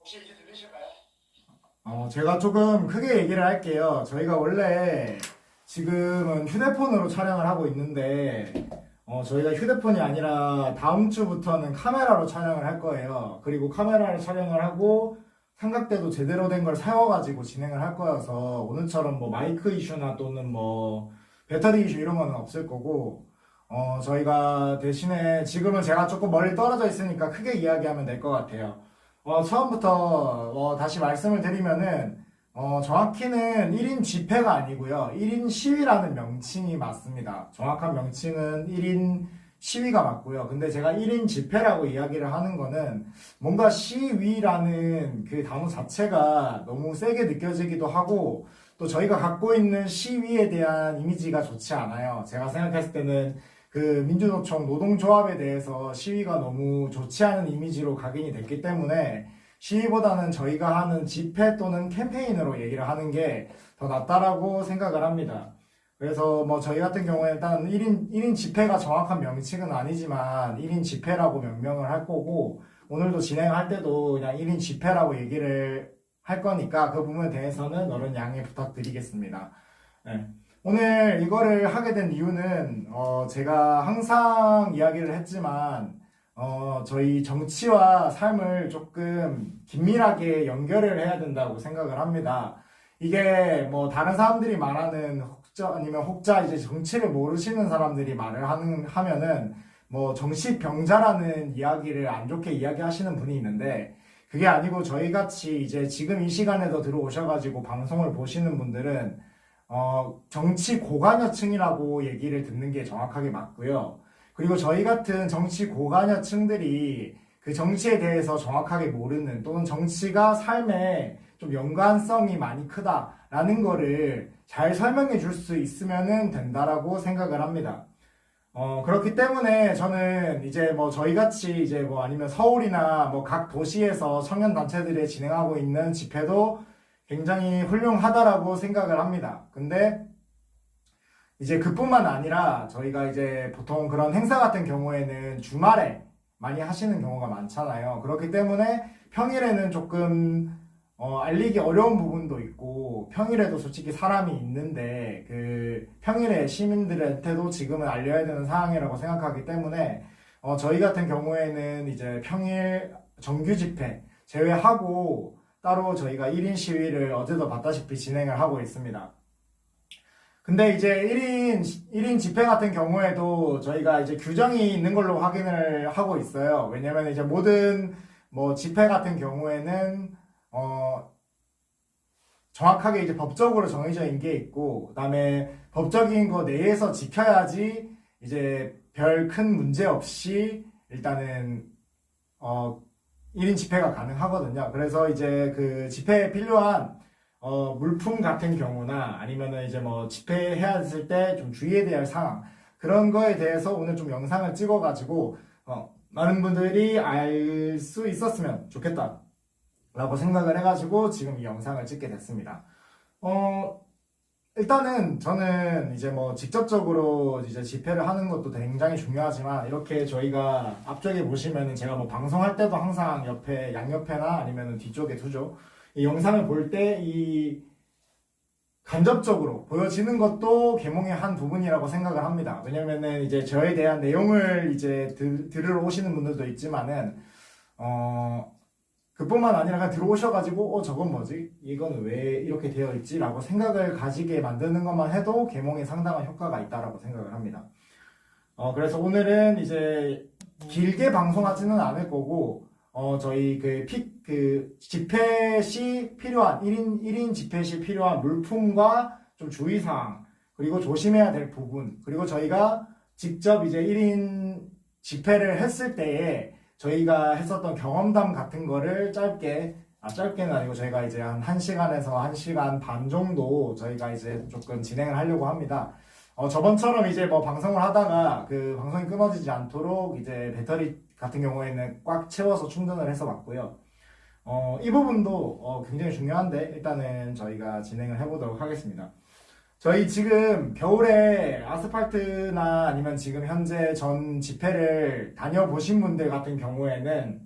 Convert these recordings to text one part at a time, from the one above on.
혹시 이제 들리실까요? 제가 조금 크게 얘기를 할게요. 저희가 원래 지금은 휴대폰으로 촬영을 하고 있는데, 저희가 휴대폰이 아니라 다음 주부터는 카메라로 촬영을 할 거예요. 그리고 카메라로 촬영을 하고 삼각대도 제대로 된 걸 세워가지고 진행을 할 거여서 오늘처럼 뭐 마이크 이슈나 또는 뭐 배터리 이슈 이런 거는 없을 거고, 저희가 대신에 지금은 제가 조금 멀리 떨어져 있으니까 크게 이야기하면 될 것 같아요. 처음부터 다시 말씀을 드리면은 정확히는 1인 집회가 아니고요. 1인 시위라는 명칭이 맞습니다. 정확한 명칭은 1인 시위가 맞고요. 근데 제가 1인 집회라고 이야기를 하는 거는 뭔가 시위라는 그 단어 자체가 너무 세게 느껴지기도 하고 또 저희가 갖고 있는 시위에 대한 이미지가 좋지 않아요. 제가 생각했을 때는 그 민주노총 노동조합에 대해서 시위가 너무 좋지 않은 이미지로 각인이 됐기 때문에 시위보다는 저희가 하는 집회 또는 캠페인으로 얘기를 하는 게 더 낫다라고 생각을 합니다. 그래서 뭐 저희 같은 경우에 일단 1인 집회가 정확한 명칭은 아니지만 1인 집회라고 명명을 할 거고 오늘도 진행할 때도 그냥 1인 집회라고 얘기를 할 거니까 그 부분에 대해서는 어른 양해 부탁드리겠습니다. 네. 오늘 이거를 하게 된 이유는 제가 항상 이야기를 했지만 저희 정치와 삶을 조금 긴밀하게 연결을 해야 된다고 생각을 합니다. 이게 뭐 다른 사람들이 말하는 혹자 아니면 혹자 이제 정치를 모르시는 사람들이 하면은 뭐 정치병자라는 이야기를 안 좋게 이야기하시는 분이 있는데 그게 아니고 저희 같이 이제 지금 이 시간에도 들어오셔가지고 방송을 보시는 분들은 정치 고관여층이라고 얘기를 듣는 게 정확하게 맞고요. 그리고 저희 같은 정치 고관여층들이 그 정치에 대해서 정확하게 모르는 또는 정치가 삶에 좀 연관성이 많이 크다라는 거를 잘 설명해 줄 수 있으면 된다라고 생각을 합니다. 그렇기 때문에 저는 이제 뭐 저희 같이 이제 뭐 아니면 서울이나 뭐 각 도시에서 청년단체들이 진행하고 있는 집회도 굉장히 훌륭하다라고 생각을 합니다. 근데 이제 그뿐만 아니라 저희가 이제 보통 그런 행사 같은 경우에는 주말에 많이 하시는 경우가 많잖아요. 그렇기 때문에 평일에는 조금 알리기 어려운 부분도 있고 평일에도 솔직히 사람이 있는데 그 평일에 시민들한테도 지금은 알려야 되는 상황이라고 생각하기 때문에 저희 같은 경우에는 이제 평일 정규 집회 제외하고 따로 저희가 1인 시위를 어제도 봤다시피 진행을 하고 있습니다. 근데 이제 1인 집회 같은 경우에도 저희가 이제 규정이 있는 걸로 확인을 하고 있어요. 왜냐면 이제 모든 뭐 집회 같은 경우에는 정확하게 이제 법적으로 정해져 있는 게 있고, 그다음에 법적인 거 내에서 지켜야지 이제 별 큰 문제 없이 일단은 1인 집회가 가능하거든요. 그래서 이제 그 집회에 필요한 물품 같은 경우나 아니면은 이제 뭐 집회해야 했을 때 좀 주의해야 할 사항 그런 거에 대해서 오늘 좀 영상을 찍어가지고 많은 분들이 알 수 있었으면 좋겠다 라고 생각을 해가지고 지금 이 영상을 찍게 됐습니다. 일단은 저는 이제 뭐 직접적으로 이제 집회를 하는 것도 굉장히 중요하지만 이렇게 저희가 앞쪽에 보시면은 제가 뭐 방송할 때도 항상 옆에 양옆에나 아니면은 뒤쪽에 두죠. 이 영상을 볼 때 이 간접적으로 보여지는 것도 계몽의 한 부분이라고 생각을 합니다. 왜냐면은 이제 저에 대한 내용을 이제 들으러 오시는 분들도 있지만은 그뿐만 아니라 그냥 들어오셔가지고 저건 뭐지? 이건 왜 이렇게 되어 있지? 라고 생각을 가지게 만드는 것만 해도 계몽에 상당한 효과가 있다라고 생각을 합니다. 그래서 오늘은 이제 길게 방송하지는 않을 거고 저희 그 집회 시 필요한 1인 집회 시 필요한 물품과 좀 주의사항 그리고 조심해야 될 부분 그리고 저희가 직접 이제 1인 집회를 했을 때에 저희가 했었던 경험담 같은 거를 짧게는 아니고 저희가 이제 한 1시간에서 1시간 반 정도 저희가 이제 조금 진행을 하려고 합니다. 저번처럼 이제 뭐 방송을 하다가 그 방송이 끊어지지 않도록 이제 배터리 같은 경우에는 꽉 채워서 충전을 해서 왔고요. 이 부분도 굉장히 중요한데 일단은 저희가 진행을 해보도록 하겠습니다. 저희 지금 겨울에 아스팔트나 아니면 지금 현재 전 집회를 다녀보신 분들 같은 경우에는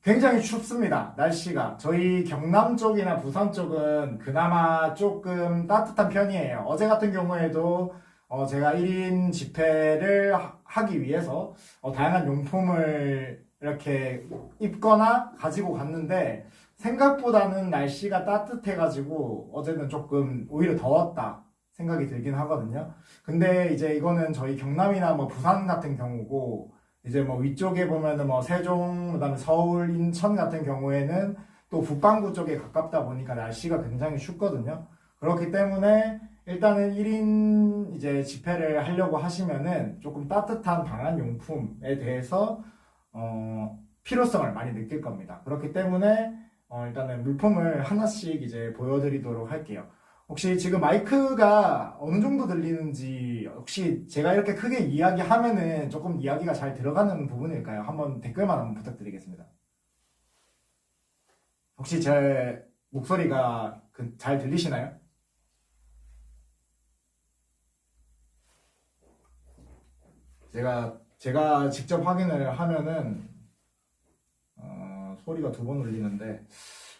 굉장히 춥습니다. 날씨가. 저희 경남 쪽이나 부산 쪽은 그나마 조금 따뜻한 편이에요. 어제 같은 경우에도 제가 1인 집회를 하기 위해서 다양한 용품을 이렇게 입거나 가지고 갔는데 생각보다는 날씨가 따뜻해가지고 어제는 조금 오히려 더웠다 생각이 들긴 하거든요. 근데 이제 이거는 저희 경남이나 뭐 부산 같은 경우고 이제 뭐 위쪽에 보면은 뭐 세종, 그다음에 서울, 인천 같은 경우에는 또 북반구 쪽에 가깝다 보니까 날씨가 굉장히 춥거든요. 그렇기 때문에 일단은 1인 이제 집회를 하려고 하시면은 조금 따뜻한 방한 용품에 대해서 필요성을 많이 느낄 겁니다. 그렇기 때문에 일단은 물품을 하나씩 이제 보여드리도록 할게요. 혹시 지금 마이크가 어느 정도 들리는지 혹시 제가 이렇게 크게 이야기하면은 조금 이야기가 잘 들어가는 부분일까요? 한번 댓글만 한번 부탁드리겠습니다. 혹시 제 목소리가 잘 들리시나요? 제가 직접 확인을 하면은 소리가 2번 울리는데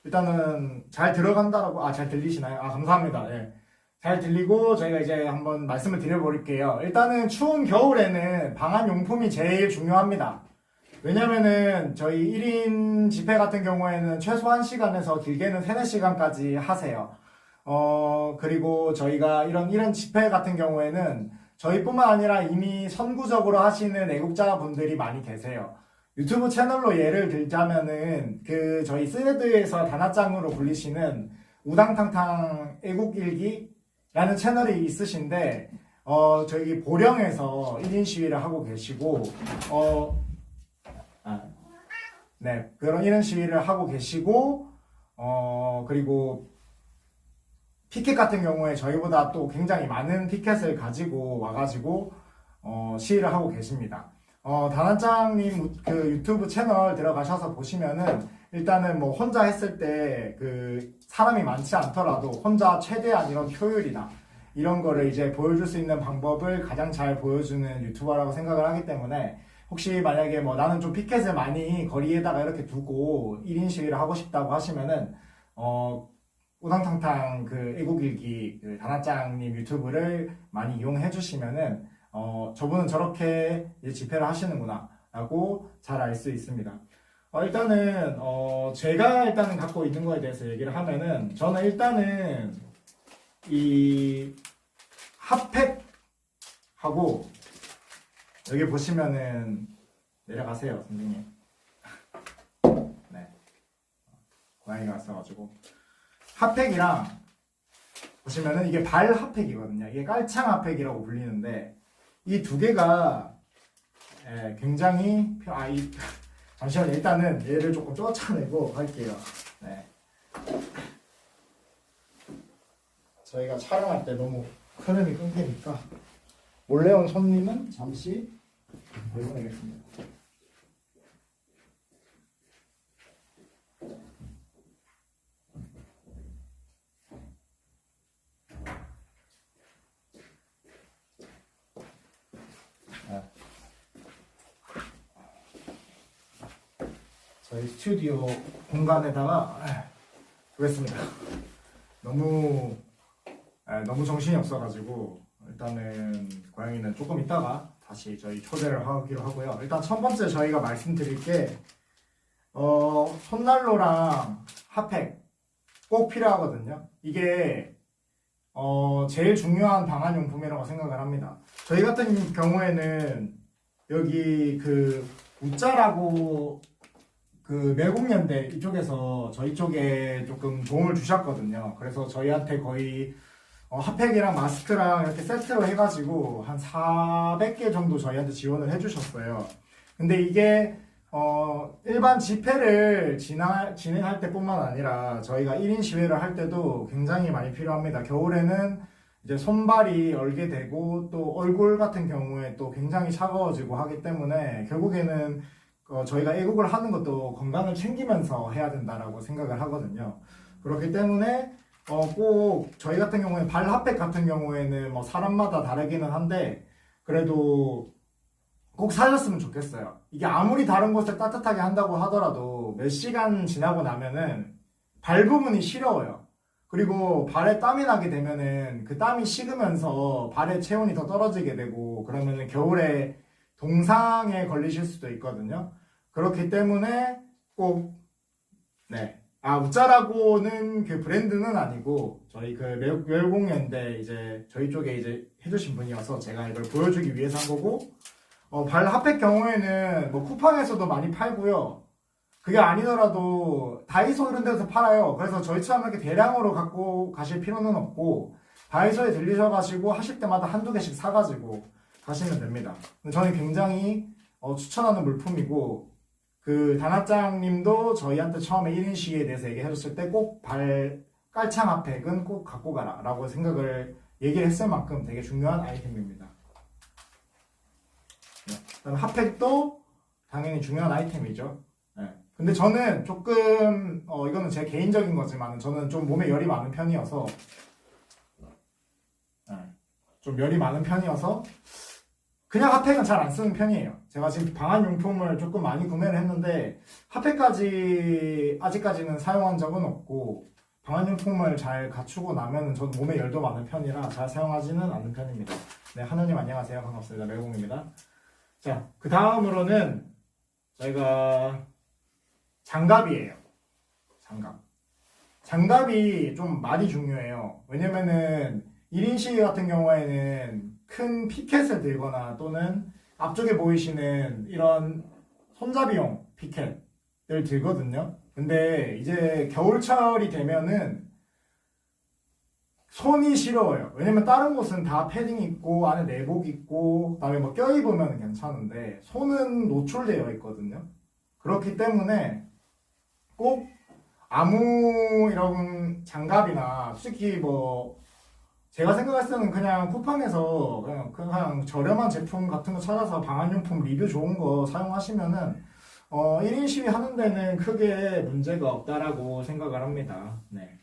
일단은 잘 들어간다라고 잘 들리시나요? 감사합니다. 예. 잘 들리고 저희가 이제 한번 말씀을 드려볼게요. 일단은 추운 겨울에는 방한 용품이 제일 중요합니다. 왜냐면은 저희 1인 집회 같은 경우에는 최소 1시간에서 길게는 3, 4시간까지 하세요. 그리고 저희가 이런 집회 같은 경우에는 저희뿐만 아니라 이미 선구적으로 하시는 애국자분들이 많이 계세요. 유튜브 채널로 예를 들자면은 저희 스레드에서 단아장으로 불리시는 우당탕탕 애국일기라는 채널이 있으신데 저희 보령에서 1인 시위를 하고 계시고 네, 그런 1인 시위를 하고 계시고 그리고 피켓 같은 경우에 저희보다 또 굉장히 많은 피켓을 가지고 와가지고 시위를 하고 계십니다. 단한장님 유튜브 채널 들어가셔서 보시면은 일단은 뭐 혼자 했을 때 사람이 많지 않더라도 혼자 최대한 이런 효율이나 이런 거를 이제 보여줄 수 있는 방법을 가장 잘 보여주는 유튜버라고 생각을 하기 때문에 혹시 만약에 뭐 나는 좀 피켓을 많이 거리에다가 이렇게 두고 1인 시위를 하고 싶다고 하시면은 우당탕탕 애국일기 단한장님 유튜브를 많이 이용해 주시면은 저분은 저렇게 집회를 하시는구나 라고 잘 알 수 있습니다. 일단은 제가 일단은 갖고 있는 거에 대해서 얘기를 하면은 저는 일단은 이 핫팩하고 여기 보시면은 내려가세요 선생님. 네, 고양이가 왔어가지고 핫팩이랑 보시면은 이게 발 핫팩이거든요. 이게 깔창 핫팩이라고 불리는데 이 2개가 굉장히 잠시만요. 일단은 얘를 조금 쫓아내고 할게요. 네. 저희가 촬영할 때 너무 흐름이 끊기니까 몰래 온 손님은 잠시 내보내겠습니다. 저희 스튜디오 공간에다가 두겠습니다. 너무 정신이 없어가지고 일단은 고양이는 조금 있다가 다시 저희 초대를 하기로 하고요. 일단 첫 번째 저희가 말씀드릴 게 손난로랑 핫팩 꼭 필요하거든요. 이게 제일 중요한 방한용품이라고 생각을 합니다. 저희 같은 경우에는 여기 우짜라고 매국연대 이쪽에서 저희 쪽에 조금 도움을 주셨거든요. 그래서 저희한테 거의 핫팩이랑 마스크랑 이렇게 세트로 해가지고 한 400개 정도 저희한테 지원을 해주셨어요. 근데 이게 일반 집회를 진행할 때뿐만 아니라 저희가 1인 시위를 할 때도 굉장히 많이 필요합니다. 겨울에는 이제 손발이 얼게 되고 또 얼굴 같은 경우에 또 굉장히 차가워지고 하기 때문에 결국에는 저희가 애국을 하는 것도 건강을 챙기면서 해야 된다라고 생각을 하거든요. 그렇기 때문에 꼭 저희 같은 경우에 발 핫팩 같은 경우에는 뭐 사람마다 다르기는 한데 그래도 꼭 사셨으면 좋겠어요. 이게 아무리 다른 곳에 따뜻하게 한다고 하더라도 몇 시간 지나고 나면은 발 부분이 시려워요. 그리고 발에 땀이 나게 되면은 그 땀이 식으면서 발의 체온이 더 떨어지게 되고 그러면은 겨울에 동상에 걸리실 수도 있거든요. 그렇기 때문에 꼭, 네. 우짜라고는 그 브랜드는 아니고 저희 그 멸공연대 이제 저희 쪽에 이제 해주신 분이어서 제가 이걸 보여주기 위해서 한 거고, 발 핫팩 경우에는 뭐 쿠팡에서도 많이 팔고요. 그게 아니더라도 다이소 이런 데서 팔아요. 그래서 저희처럼 이렇게 대량으로 갖고 가실 필요는 없고 다이소에 들리셔가지고 하실 때마다 한두 개씩 사가지고 가시면 됩니다. 저는 굉장히 추천하는 물품이고, 그 단합장님도 저희한테 처음에 1인 시위에 대해서 얘기해줬을 때 꼭 발 깔창 핫팩은 꼭 갖고 가라 라고 생각을 얘기를 했을 만큼 되게 중요한 아이템입니다. 네. 그다음 핫팩도 당연히 중요한 아이템이죠. 네. 근데 저는 조금 이거는 제 개인적인 거지만 저는 좀 몸에 열이 많은 편이어서 좀 열이 많은 편이어서 그냥 핫팩은 잘 안 쓰는 편이에요. 제가 지금 방한용품을 조금 많이 구매를 했는데 핫팩까지 아직까지는 사용한 적은 없고 방한용품을 잘 갖추고 나면 전 몸에 열도 많은 편이라 잘 사용하지는 않는 편입니다. 네, 하느님 안녕하세요. 반갑습니다. 멜공입니다. 자, 그 다음으로는 저희가 장갑이에요. 장갑이 좀 많이 중요해요. 왜냐면은 1인 시위 같은 경우에는 큰 피켓을 들거나 또는 앞쪽에 보이시는 이런 손잡이용 피켓을 들거든요. 근데 이제 겨울철이 되면은 손이 시려워요. 왜냐면 다른 곳은 다 패딩 있고 안에 내복 있고 그다음에 뭐 껴입으면 괜찮은데 손은 노출되어 있거든요. 그렇기 때문에 꼭 아무 이런 장갑이나 솔직히 뭐 제가 생각했을 때는 그냥 쿠팡에서 그냥 저렴한 제품 같은 거 찾아서 방한용품 리뷰 좋은 거 사용하시면은 1인 시위 하는 데는 크게 문제가 없다라고 생각을 합니다. 네.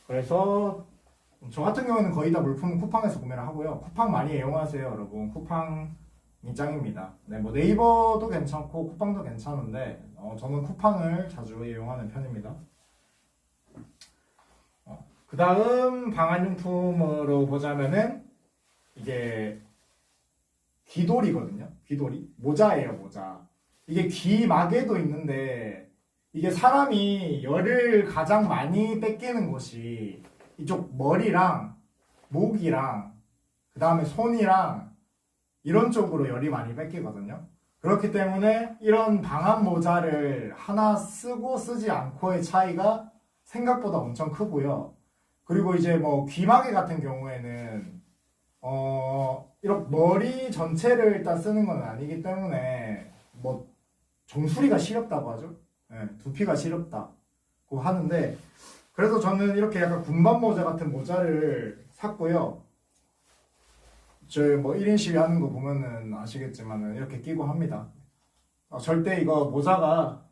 그래서 저 같은 경우는 거의 다 물품은 쿠팡에서 구매를 하고요. 쿠팡 많이 이용하세요, 여러분. 쿠팡이 짱입니다. 네, 뭐 네이버도 괜찮고 쿠팡도 괜찮은데 저는 쿠팡을 자주 이용하는 편입니다. 그 다음 방한용품으로 보자면은 이게 귀돌이거든요. 귀돌이 모자예요. 모자. 이게 귀마개도 있는데 이게 사람이 열을 가장 많이 뺏기는 곳이 이쪽 머리랑 목이랑 그 다음에 손이랑 이런 쪽으로 열이 많이 뺏기거든요. 그렇기 때문에 이런 방한 모자를 하나 쓰고 쓰지 않고의 차이가 생각보다 엄청 크고요. 그리고 이제 뭐 귀마개 같은 경우에는 이렇게 머리 전체를 일단 쓰는 건 아니기 때문에 뭐 정수리가 시렵다고 하죠. 네, 두피가 시렵다고 하는데 그래서 저는 이렇게 약간 군밤 모자 같은 모자를 샀고요. 저 뭐 1인 시위 하는 거 보면은 아시겠지만은 이렇게 끼고 합니다. 절대 이거 모자가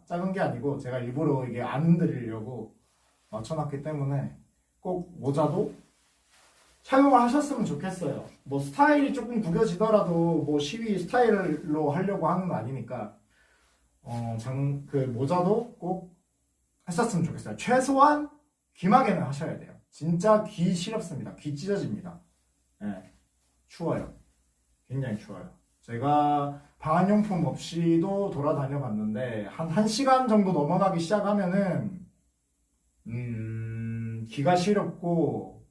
작은 게 아니고 제가 일부러 이게 안 흔들리려고 맞춰놨기 때문에 꼭 모자도 착용을 하셨으면 좋겠어요. 뭐 스타일이 조금 구겨지더라도 뭐 시위 스타일로 하려고 하는 거 아니니까 그 모자도 꼭 했었으면 좋겠어요. 최소한 귀마개는 하셔야 돼요. 진짜 귀 시렵습니다. 귀 찢어집니다. 네, 추워요. 굉장히 추워요. 제가 방한용품 없이도 돌아다녀 봤는데 한 1시간 정도 넘어가기 시작하면은 귀가 시렵고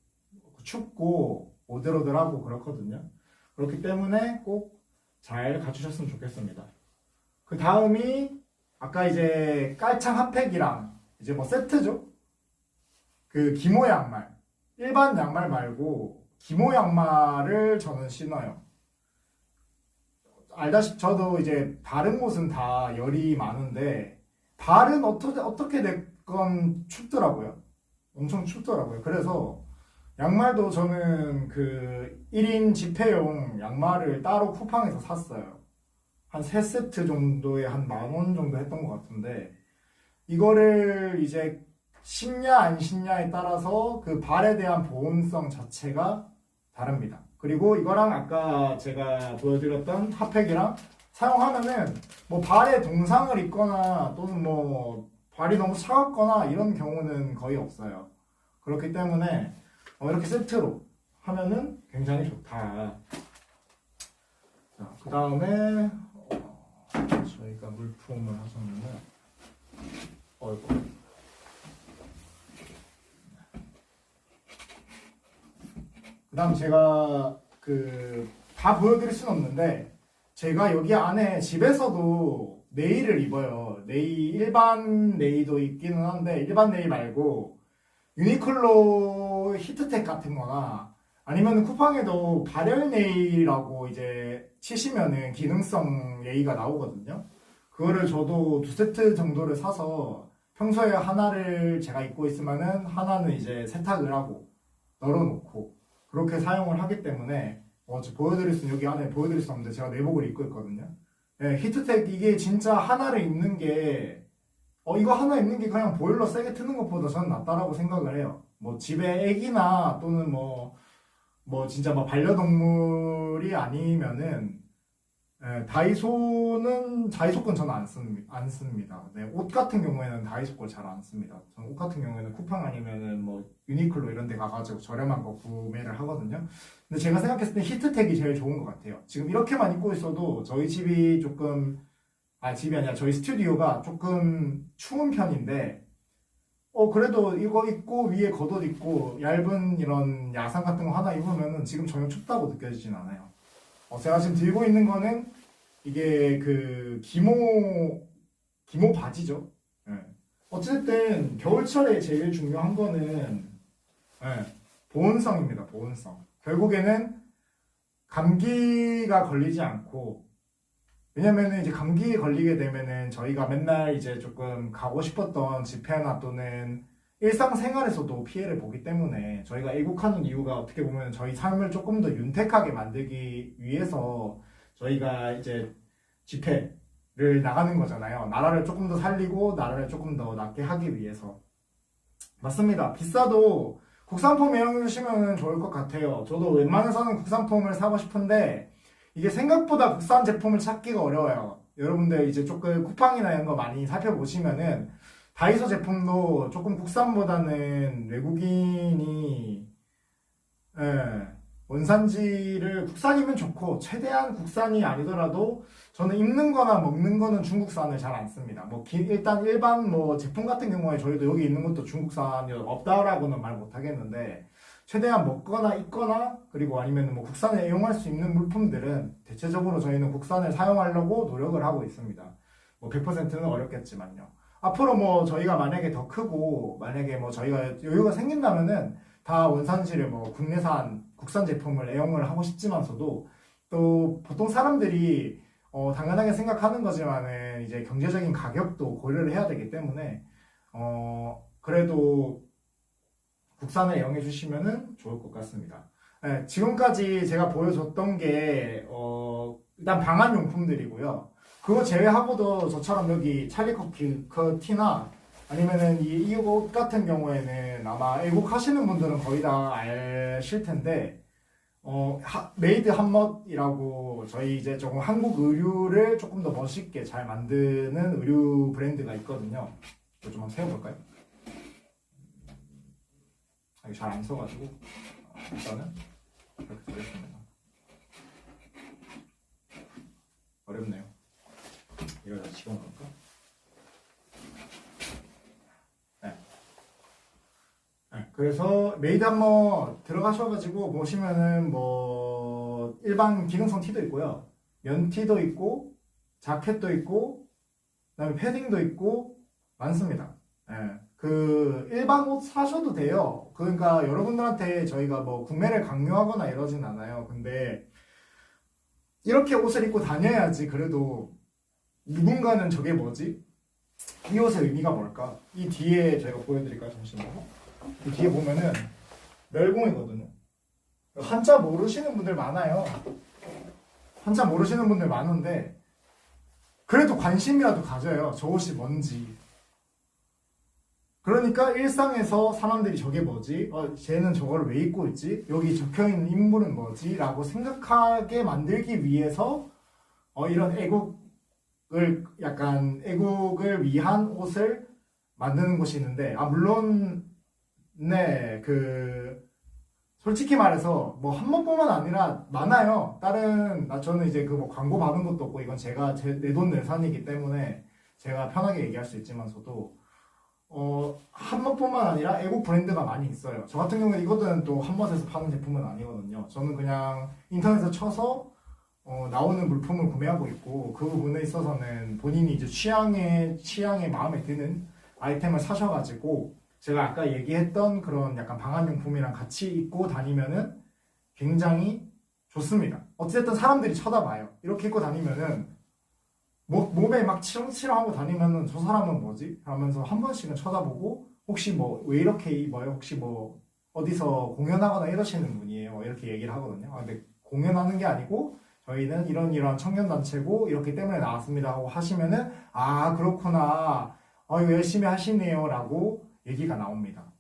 춥고 오들오들하고 그렇거든요. 그렇기 때문에 꼭 잘 갖추셨으면 좋겠습니다. 그 다음이 아까 이제 깔창 핫팩이랑 이제 뭐 세트죠. 그 기모 양말, 일반 양말 말고 기모 양말을 저는 신어요. 알다시피 저도 이제 다른 곳은 다 열이 많은데 발은 어떻게 됐건 춥더라고요. 엄청 춥더라고요. 그래서 양말도 저는 그 1인 집회용 양말을 따로 쿠팡에서 샀어요. 한 3세트 정도에 한 10,000원 정도 했던 것 같은데 이거를 이제 신냐 안 신냐에 따라서 그 발에 대한 보온성 자체가 다릅니다. 그리고 이거랑 아까 제가 보여드렸던 핫팩이랑 사용하면은 뭐 발에 동상을 입거나 또는 뭐 발이 너무 차갑거나 이런 경우는 거의 없어요. 그렇기 때문에 이렇게 세트로 하면은 굉장히 좋다. 자, 그 다음에 저희가 물품을 하셨는데 어이구. 그 다음 제가 다 보여드릴 수는 없는데 제가 여기 안에 집에서도 네일을 입어요. 일반 네일도 있기는 한데 일반 네일 말고 유니클로 히트텍 같은 거나 아니면 쿠팡에도 발열 네일이라고 이제 치시면은 기능성 네일가 나오거든요. 그거를 저도 2세트 정도를 사서 평소에 하나를 제가 입고 있으면은 하나는 이제 세탁을 하고 널어놓고 그렇게 사용을 하기 때문에 보여드릴 수 여기 안에 보여드릴 수 없는데 제가 내복을 입고 있거든요. 네, 히트텍 이게 진짜 하나를 입는 게 이거 하나 입는 게 그냥 보일러 세게 트는 것보다 저는 낫다라고 생각을 해요. 뭐 집에 애기나 또는 뭐 진짜 뭐 반려동물이 아니면은 다이소 건 저는 안 씁니다. 네, 옷 같은 경우에는 다이소 걸 잘 안 씁니다. 저는 옷 같은 경우에는 쿠팡 아니면은 뭐 유니클로 이런 데 가가지고 저렴한 거 구매를 하거든요. 근데 제가 생각했을 때 히트텍이 제일 좋은 것 같아요. 지금 이렇게만 입고 있어도 저희 집이 집이 아니라 저희 스튜디오가 조금 추운 편인데 그래도 이거 입고 위에 겉옷 입고 얇은 이런 야상 같은 거 하나 입으면은 지금 전혀 춥다고 느껴지진 않아요. 제가 지금 들고 있는 거는 이게 기모 바지죠. 네. 어쨌든 겨울철에 제일 중요한 거는 보온성입니다. 보온성. 결국에는 감기가 걸리지 않고 왜냐면은 이제 감기에 걸리게 되면은 저희가 맨날 이제 조금 가고 싶었던 집회나 또는 일상생활에서도 피해를 보기 때문에 저희가 애국하는 이유가 어떻게 보면 저희 삶을 조금 더 윤택하게 만들기 위해서 저희가 이제 집회를 나가는 거잖아요. 나라를 조금 더 살리고 나라를 조금 더 낫게 하기 위해서. 맞습니다. 비싸도 국산품 애용해주시면 좋을 것 같아요. 저도 웬만해서는 국산품을 사고 싶은데 이게 생각보다 국산 제품을 찾기가 어려워요. 여러분들 이제 조금 쿠팡이나 이런 거 많이 살펴보시면은 다이소 제품도 조금 국산보다는 외국인이 원산지를 국산이면 좋고 최대한 국산이 아니더라도 저는 입는 거나 먹는 거는 중국산을 잘 안 씁니다. 일단 일반 제품 같은 경우에 저희도 여기 있는 것도 중국산이 없다라고는 말 못 하겠는데 최대한 먹거나 입거나 그리고 아니면 국산을 애용할 수 있는 물품들은 대체적으로 저희는 국산을 사용하려고 노력을 하고 있습니다. 100%는 어렵겠지만요. 앞으로 저희가 만약에 더 크고 만약에 저희가 여유가 생긴다면은 다 원산지를 국내산 국산 제품을 애용을 하고 싶지만서도 또 보통 사람들이 당연하게 생각하는 거지만은 이제 경제적인 가격도 고려를 해야 되기 때문에 그래도 국산을 애용해 주시면은 좋을 것 같습니다. 네, 지금까지 제가 보여줬던 게 일단 방한용품들이고요. 그거 제외하고도 저처럼 여기 찰리커 티나 아니면은 이 옷 같은 경우에는 아마 애국하시는 분들은 거의 다 아실 텐데 메이드 한멋이라고 저희 이제 조금 한국 의류를 조금 더 멋있게 잘 만드는 의류 브랜드가 있거든요. 이거 좀 한번 세워볼까요? 잘 안 써가지고 일단은 이렇게 되겠습니다. 어렵네요. 이걸 다 집어넣을까? 네, 그래서 메이드 한번 들어가셔가지고 보시면은 일반 기능성 티도 있고요, 면티도 있고, 자켓도 있고, 그다음에 패딩도 있고 많습니다. 네. 일반 옷 사셔도 돼요. 그러니까 여러분들한테 저희가 구매를 강요하거나 이러진 않아요. 근데 이렇게 옷을 입고 다녀야지 그래도 누군가는 저게 뭐지? 이 옷의 의미가 뭘까? 이 뒤에 제가 보여드릴까요? 잠시만요. 이 뒤에 보면은 멸공이거든요. 한자 모르시는 분들 많아요. 한자 모르시는 분들 많은데 그래도 관심이라도 가져요. 저 옷이 뭔지. 그러니까 일상에서 사람들이 저게 뭐지? 쟤는 저걸 왜 입고 있지? 여기 적혀있는 인물은 뭐지? 라고 생각하게 만들기 위해서 이런 약간 애국을 위한 옷을 만드는 곳이 있는데, 물론, 네, 솔직히 말해서, 뭐, 한 번뿐만 아니라 많아요. 저는 이제 뭐 광고 받은 것도 없고, 이건 제가 내 돈 내산이기 때문에 제가 편하게 얘기할 수 있지만서도, 한 번뿐만 아니라 애국 브랜드가 많이 있어요. 저 같은 경우는 이거는 또 한번에서 파는 제품은 아니거든요. 저는 그냥 인터넷에 쳐서 나오는 물품을 구매하고 있고, 그 부분에 있어서는 본인이 이제 취향에 마음에 드는 아이템을 사셔가지고, 제가 아까 얘기했던 그런 약간 방한용품이랑 같이 입고 다니면은 굉장히 좋습니다. 어쨌든 사람들이 쳐다봐요. 이렇게 입고 다니면은 몸에 막 치렁치렁하고 다니면은 저 사람은 뭐지? 하면서 한 번씩은 쳐다보고, 혹시 뭐 왜 이렇게 입어요? 혹시 뭐 어디서 공연하거나 이러시는 분이에요? 이렇게 얘기를 하거든요. 근데 공연하는 게 아니고 저희는 이런 청년단체고 이렇기 때문에 나왔습니다 하고 하시면은, 그렇구나, 이거 열심히 하시네요 라고 얘기가 나옵니다.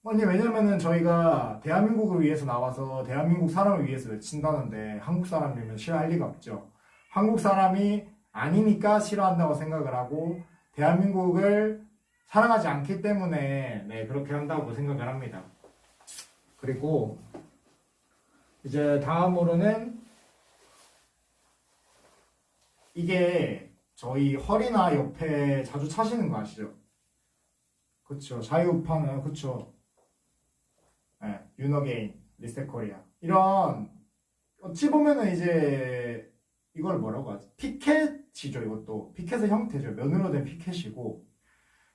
아니, 왜냐면은 저희가 대한민국을 위해서 나와서 대한민국 사람을 위해서 외친다는데 한국 사람이면 싫어할 리가 없죠. 한국 사람이 아니니까 싫어한다고 생각을 하고, 대한민국을 사랑하지 않기 때문에 네, 그렇게 한다고 생각을 합니다. 그리고 이제 다음으로는, 이게 저희 허리나 옆에 자주 차시는 거 아시죠? 그쵸. 자유우파는, 그쵸. 네, 윤어게인, 리셋코리아. 이런, 어찌 보면은 이제, 이걸 뭐라고 하지? 피켓이죠, 이것도. 피켓의 형태죠. 면으로 된 피켓이고,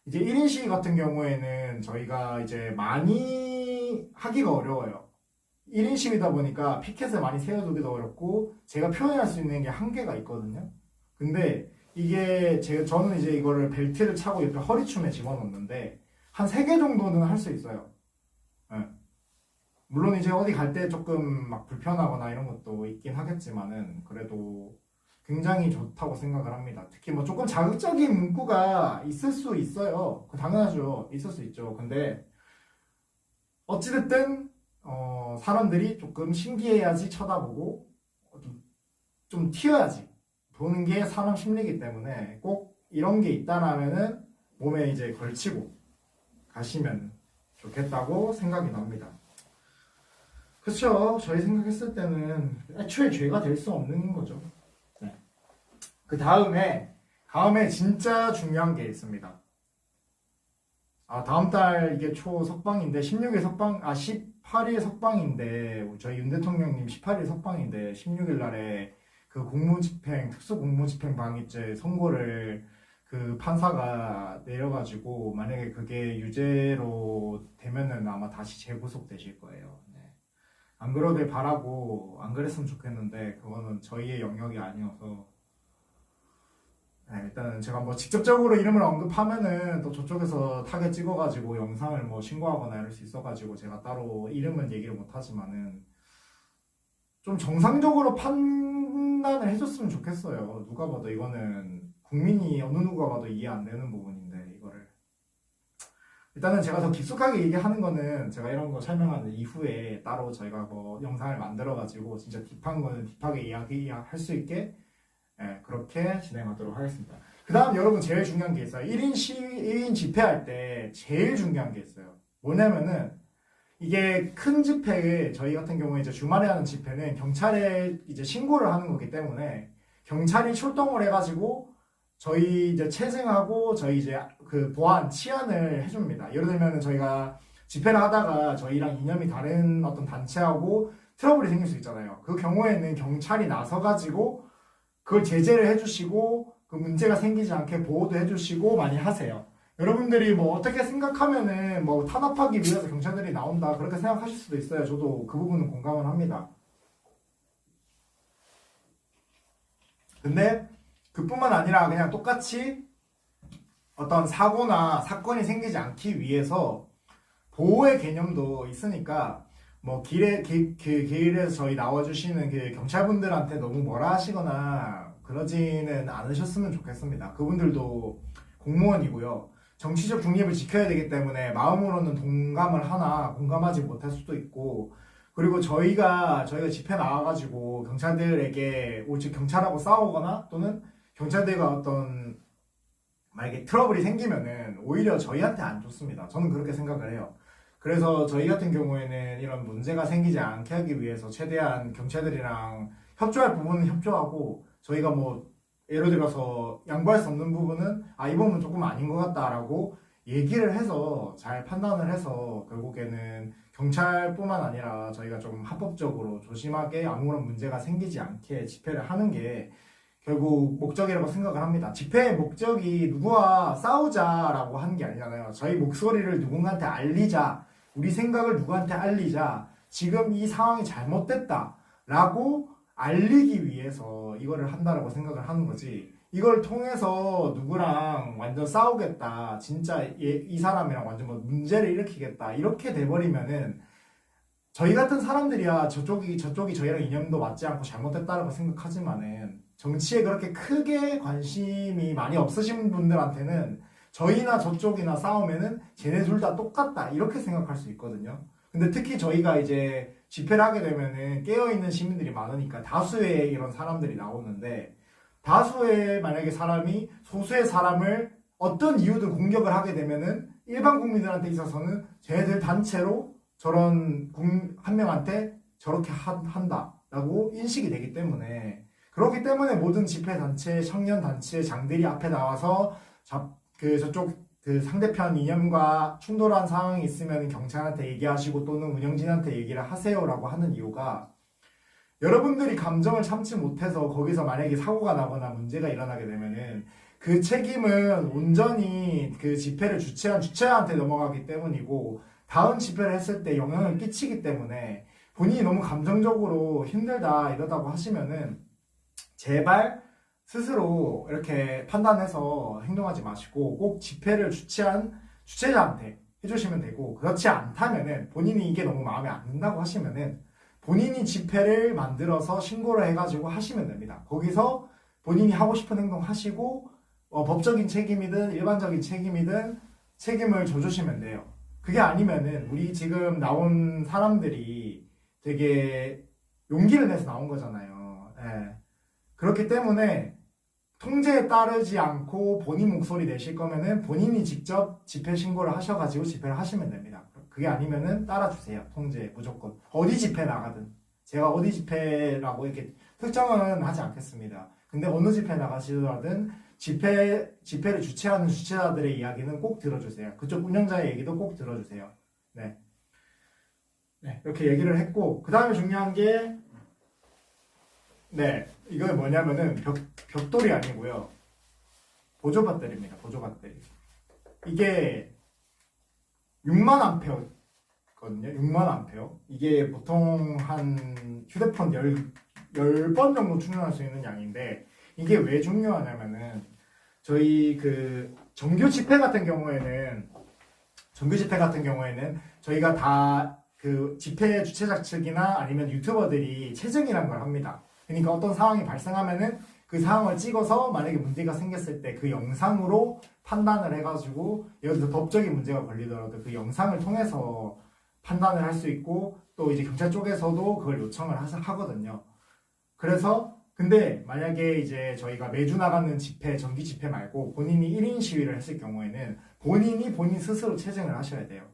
이제 1인 시위 같은 경우에는 저희가 이제 많이 하기가 어려워요. 1인 시위다 보니까 피켓을 많이 세워두기도 어렵고, 제가 표현할 수 있는 게 한계가 있거든요. 근데 저는 이제 이거를 벨트를 차고 옆에 허리춤에 집어넣는데, 한 3개 정도는 할 수 있어요. 네. 물론 이제 어디 갈 때 조금 막 불편하거나 이런 것도 있긴 하겠지만은, 그래도 굉장히 좋다고 생각을 합니다. 특히 뭐 조금 자극적인 문구가 있을 수 있어요. 당연하죠. 있을 수 있죠. 근데 어찌됐든 사람들이 조금 신기해야지 쳐다보고, 좀 튀어야지 보는 게 사람 심리이기 때문에 꼭 이런 게 있다라면은 몸에 이제 걸치고 가시면 좋겠다고 생각이 납니다. 그렇죠. 저희 생각했을 때는 애초에 죄가 될 수 없는 거죠. 네. 그 다음에 진짜 중요한 게 있습니다. 다음 달 이게 초 석방인데 18일 석방인데, 저희 윤 대통령님 18일 석방인데 16일 날에 그 특수 공무집행 방해죄 선고를 그 판사가 내려가지고, 만약에 그게 유죄로 되면은 아마 다시 재구속 되실 거예요. 네. 안 그러길 바라고, 안 그랬으면 좋겠는데 그거는 저희의 영역이 아니어서, 네, 일단은 제가 뭐 직접적으로 이름을 언급하면은 또 저쪽에서 타겟 찍어가지고 영상을 뭐 신고하거나 이럴 수 있어가지고 제가 따로 이름은 얘기를 못하지만은, 좀 정상적으로 판단을 해줬으면 좋겠어요. 누가 봐도 이거는 국민이 어느 누가 봐도 이해 안 되는 부분인데, 이거를 일단은 제가 더 깊숙하게 얘기하는 거는 제가 이런 거 설명하는 이후에 따로 저희가 뭐 영상을 만들어가지고 진짜 딥한 거는 딥하게 이야기할 수 있게, 그렇게 진행하도록 하겠습니다. 그 다음 여러분, 제일 중요한 게 있어요. 1인 집회할 때 제일 중요한 게 있어요. 뭐냐면은, 이게 큰 집회에, 저희 같은 경우에 이제 주말에 하는 집회는 경찰에 이제 신고를 하는 거기 때문에 경찰이 출동을 해가지고 저희 이제 체증하고 저희 이제 그 보안 치안을 해줍니다. 예를 들면 저희가 집회를 하다가 저희랑 이념이 다른 어떤 단체하고 트러블이 생길 수 있잖아요. 그 경우에는 경찰이 나서가지고 그걸 제재를 해주시고, 그 문제가 생기지 않게 보호도 해주시고 많이 하세요. 여러분들이 뭐 어떻게 생각하면은 뭐 탄압하기 위해서 경찰들이 나온다 그렇게 생각하실 수도 있어요. 저도 그 부분은 공감을 합니다. 근데 그뿐만 아니라 그냥 똑같이 어떤 사고나 사건이 생기지 않기 위해서 보호의 개념도 있으니까, 뭐 길에서 저희 나와주시는 그 경찰분들한테 너무 뭐라 하시거나 그러지는 않으셨으면 좋겠습니다. 그분들도 공무원이고요. 정치적 중립을 지켜야 되기 때문에 마음으로는 동감을 하나 공감하지 못할 수도 있고, 그리고 저희가 집회 나와가지고 경찰들에게 오직 경찰하고 싸우거나 또는 경찰들과 어떤 만약에 트러블이 생기면은 오히려 저희한테 안 좋습니다. 저는 그렇게 생각을 해요. 그래서 저희 같은 경우에는 이런 문제가 생기지 않게 하기 위해서 최대한 경찰들이랑 협조할 부분은 협조하고 저희가 뭐 예를 들어서 양보할 수 없는 부분은 이 부분은 조금 아닌 것 같다라고 얘기를 해서 잘 판단을 해서 결국에는 경찰뿐만 아니라 저희가 좀 합법적으로 조심하게 아무런 문제가 생기지 않게 집회를 하는 게 결국 목적이라고 생각을 합니다. 집회의 목적이 누구와 싸우자라고 하는 게 아니잖아요. 저희 목소리를 누군가한테 알리자, 우리 생각을 누구한테 알리자, 지금 이 상황이 잘못됐다라고 알리기 위해서 이거를 한다라고 생각을 하는 거지. 이걸 통해서 누구랑 완전 싸우겠다, 진짜 이 사람이랑 완전 뭐 문제를 일으키겠다 이렇게 돼버리면은 저희 같은 사람들이야 저쪽이 저희랑 이념도 맞지 않고 잘못됐다라고 생각하지만은 정치에 그렇게 크게 관심이 많이 없으신 분들한테는 저희나 저쪽이나 싸우면은 쟤네 둘 다 똑같다 이렇게 생각할 수 있거든요. 근데 특히 저희가 이제 집회를 하게 되면은 깨어있는 시민들이 많으니까 다수의 이런 사람들이 나오는데 다수의 만약에 사람이 소수의 사람을 어떤 이유든 공격을 하게 되면은 일반 국민들한테 있어서는 쟤네들 단체로 저런 한 명한테 저렇게 한다라고 인식이 되기 때문에 그렇기 때문에 모든 집회 단체, 청년 단체 장들이 앞에 나와서 저쪽 상대편 이념과 충돌한 상황이 있으면 경찰한테 얘기하시고 또는 운영진한테 얘기를 하세요라고 하는 이유가 여러분들이 감정을 참지 못해서 거기서 만약에 사고가 나거나 문제가 일어나게 되면은 그 책임은 온전히 그 집회를 주최한 주최자한테 넘어가기 때문이고 다음 집회를 했을 때 영향을 끼치기 때문에 본인이 너무 감정적으로 힘들다 이러다고 하시면은 제발 스스로 이렇게 판단해서 행동하지 마시고 꼭 집회를 주최한 주최자한테 해주시면 되고 그렇지 않다면은 본인이 이게 너무 마음에 안 든다고 하시면은 본인이 집회를 만들어서 신고를 해가지고 하시면 됩니다. 거기서 본인이 하고 싶은 행동 하시고 법적인 책임이든 일반적인 책임이든 책임을 져주시면 돼요. 그게 아니면은 우리 지금 나온 사람들이 되게 용기를 내서 나온 거잖아요. 예. 그렇기 때문에 통제에 따르지 않고 본인 목소리 내실 거면은 본인이 직접 집회 신고를 하셔가지고 집회를 하시면 됩니다. 그게 아니면은 따라주세요. 통제 무조건. 어디 집회 나가든. 제가 어디 집회라고 이렇게 특정은 하지 않겠습니다. 근데 어느 집회 나가시더라든 집회를 주최하는 주최자들의 이야기는 꼭 들어주세요. 그쪽 운영자의 얘기도 꼭 들어주세요. 네. 네, 이렇게 얘기를 했고, 그 다음에 중요한 게, 네, 이거 뭐냐면은 벽돌이 아니고요. 보조 배터리입니다. 보조 배터리. 이게 6만 암페어거든요. 6만 암페어. 이게 보통 한 휴대폰 10번 정도 충전할 수 있는 양인데, 이게 왜 중요하냐면은, 저희 정규 집회 같은 경우에는 저희가 다 집회 주최자 측이나 아니면 유튜버들이 체증이란 걸 합니다. 그러니까 어떤 상황이 발생하면은 그 상황을 찍어서 만약에 문제가 생겼을 때 그 영상으로 판단을 해가지고 예를 들어서 법적인 문제가 걸리더라도 그 영상을 통해서 판단을 할 수 있고 또 이제 경찰 쪽에서도 그걸 요청을 하거든요. 그래서 근데 만약에 이제 저희가 매주 나가는 집회, 정기 집회 말고 본인이 1인 시위를 했을 경우에는 본인 스스로 체증을 하셔야 돼요.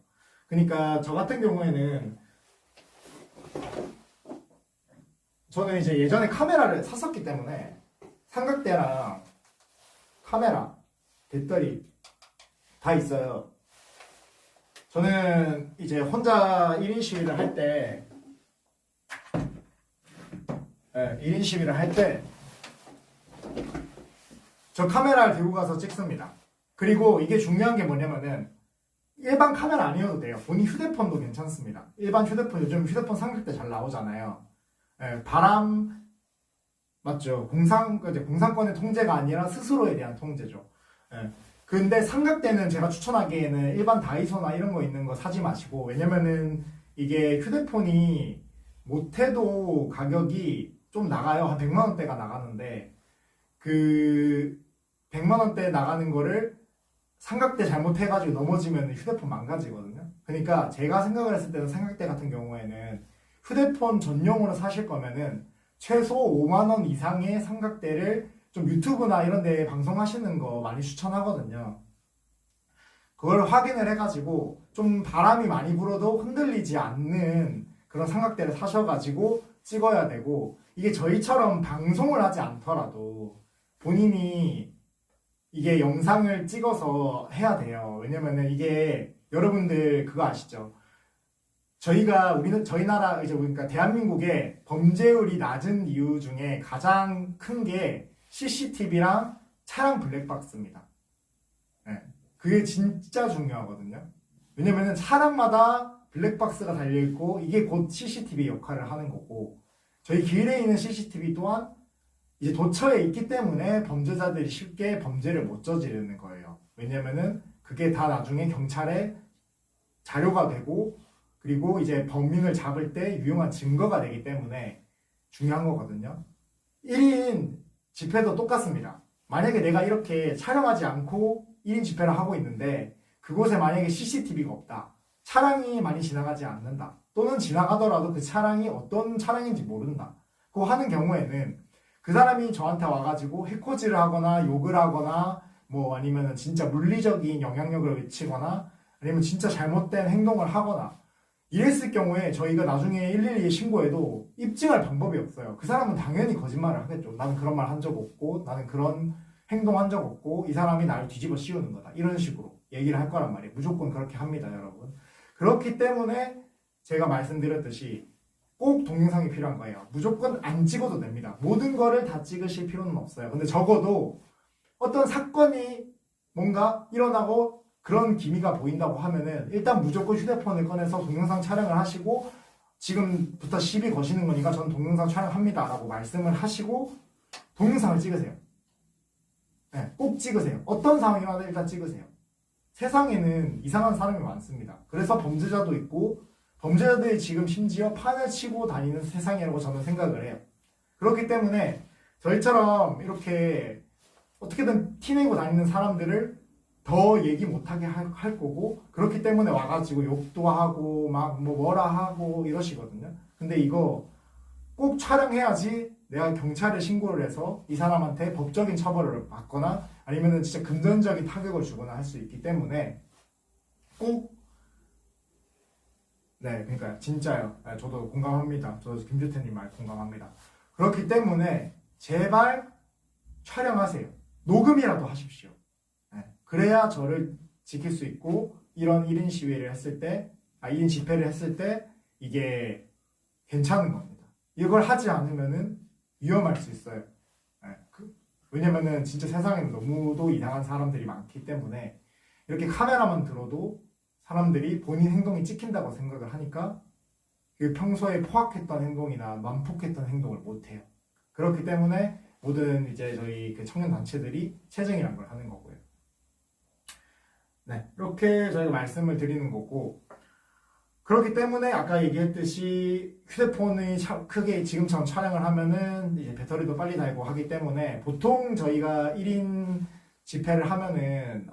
그러니까 저 같은 경우에는 저는 이제 예전에 카메라를 샀었기 때문에 삼각대랑 카메라, 배터리 다 있어요. 저는 이제 혼자 1인 시위를 할 때 1인 시위를 할 때 저 카메라를 들고 가서 찍습니다. 그리고 이게 중요한 게 뭐냐면은 일반 카메라 아니어도 돼요. 본인 휴대폰도 괜찮습니다. 일반 휴대폰, 요즘 휴대폰 삼각대 잘 나오잖아요. 바람 맞죠? 공산권의 통제가 아니라 스스로에 대한 통제죠. 근데 삼각대는 제가 추천하기에는 일반 다이소나 이런 거 있는 거 사지 마시고, 왜냐면은 이게 휴대폰이 못해도 가격이 좀 나가요. 한 100만 원대가 나가는데 그 100만 원대 나가는 거를 삼각대 잘못해가지고 넘어지면 휴대폰 망가지거든요. 그러니까 제가 생각을 했을 때는 삼각대 같은 경우에는 휴대폰 전용으로 사실 거면은 최소 5만 원 이상의 삼각대를 좀 유튜브나 이런 데 방송하시는 거 많이 추천하거든요. 그걸 확인을 해가지고 좀 바람이 많이 불어도 흔들리지 않는 그런 삼각대를 사셔가지고 찍어야 되고, 이게 저희처럼 방송을 하지 않더라도 본인이 이게 영상을 찍어서 해야 돼요. 왜냐면은 이게 여러분들 그거 아시죠? 저희 나라, 이제 그러니까 대한민국의 범죄율이 낮은 이유 중에 가장 큰 게 CCTV랑 차량 블랙박스입니다. 네. 그게 진짜 중요하거든요. 왜냐면은 차량마다 블랙박스가 달려있고, 이게 곧 CCTV 역할을 하는 거고, 저희 길에 있는 CCTV 또한 이제 도처에 있기 때문에 범죄자들이 쉽게 범죄를 못 저지르는 거예요. 왜냐면은 그게 다 나중에 경찰에 자료가 되고, 그리고 이제 범인을 잡을 때 유용한 증거가 되기 때문에 중요한 거거든요. 1인 집회도 똑같습니다. 만약에 내가 이렇게 촬영하지 않고 1인 집회를 하고 있는데 그곳에 만약에 CCTV가 없다. 차량이 많이 지나가지 않는다. 또는 지나가더라도 그 차량이 어떤 차량인지 모른다. 그거 하는 경우에는 그 사람이 저한테 와가지고 해코지를 하거나 욕을 하거나 뭐 아니면 진짜 물리적인 영향력을 미치거나 아니면 진짜 잘못된 행동을 하거나 이랬을 경우에 저희가 나중에 112에 신고해도 입증할 방법이 없어요. 그 사람은 당연히 거짓말을 하겠죠. 나는 그런 말 한 적 없고, 나는 그런 행동한 적 없고, 이 사람이 나를 뒤집어 씌우는 거다. 이런 식으로 얘기를 할 거란 말이에요. 무조건 그렇게 합니다, 여러분. 그렇기 때문에 제가 말씀드렸듯이 꼭 동영상이 필요한 거예요. 무조건 안 찍어도 됩니다. 모든 거를 다 찍으실 필요는 없어요. 근데 적어도 어떤 사건이 뭔가 일어나고 그런 기미가 보인다고 하면은 일단 무조건 휴대폰을 꺼내서 동영상 촬영을 하시고, 지금부터 시비 거시는 거니까 저는 동영상 촬영합니다 라고 말씀을 하시고 동영상을 찍으세요. 네, 꼭 찍으세요. 어떤 상황이라도 일단 찍으세요. 세상에는 이상한 사람이 많습니다. 그래서 범죄자도 있고, 범죄자들이 지금 심지어 판을 치고 다니는 세상이라고 저는 생각을 해요. 그렇기 때문에 저희처럼 이렇게 어떻게든 티내고 다니는 사람들을 더 얘기 못하게 할 거고, 그렇기 때문에 와가지고 욕도 하고 막 뭐 뭐라 하고 이러시거든요. 근데 이거 꼭 촬영해야지 내가 경찰에 신고를 해서 이 사람한테 법적인 처벌을 받거나 아니면은 진짜 금전적인 타격을 주거나 할 수 있기 때문에 꼭, 네, 그러니까 진짜요. 네, 저도 공감합니다. 저도 김주태님 말 공감합니다. 그렇기 때문에 제발 촬영하세요. 녹음이라도 하십시오. 그래야 저를 지킬 수 있고, 이런 1인 시위를 했을 때, 1인 집회를 했을 때 이게 괜찮은 겁니다. 이걸 하지 않으면은 위험할 수 있어요. 왜냐면은 진짜 세상에는 너무도 이상한 사람들이 많기 때문에 이렇게 카메라만 들어도 사람들이 본인 행동이 찍힌다고 생각을 하니까 그 평소에 포악했던 행동이나 만폭했던 행동을 못해요. 그렇기 때문에 모든 이제 저희 그 청년 단체들이 체증이라는 걸 하는 거고요. 네, 이렇게 저희가 말씀을 드리는 거고, 그렇기 때문에 아까 얘기했듯이 휴대폰이 크게 지금처럼 촬영을 하면은 이제 배터리도 빨리 닳고 하기 때문에 보통 저희가 1인 집회를 하면은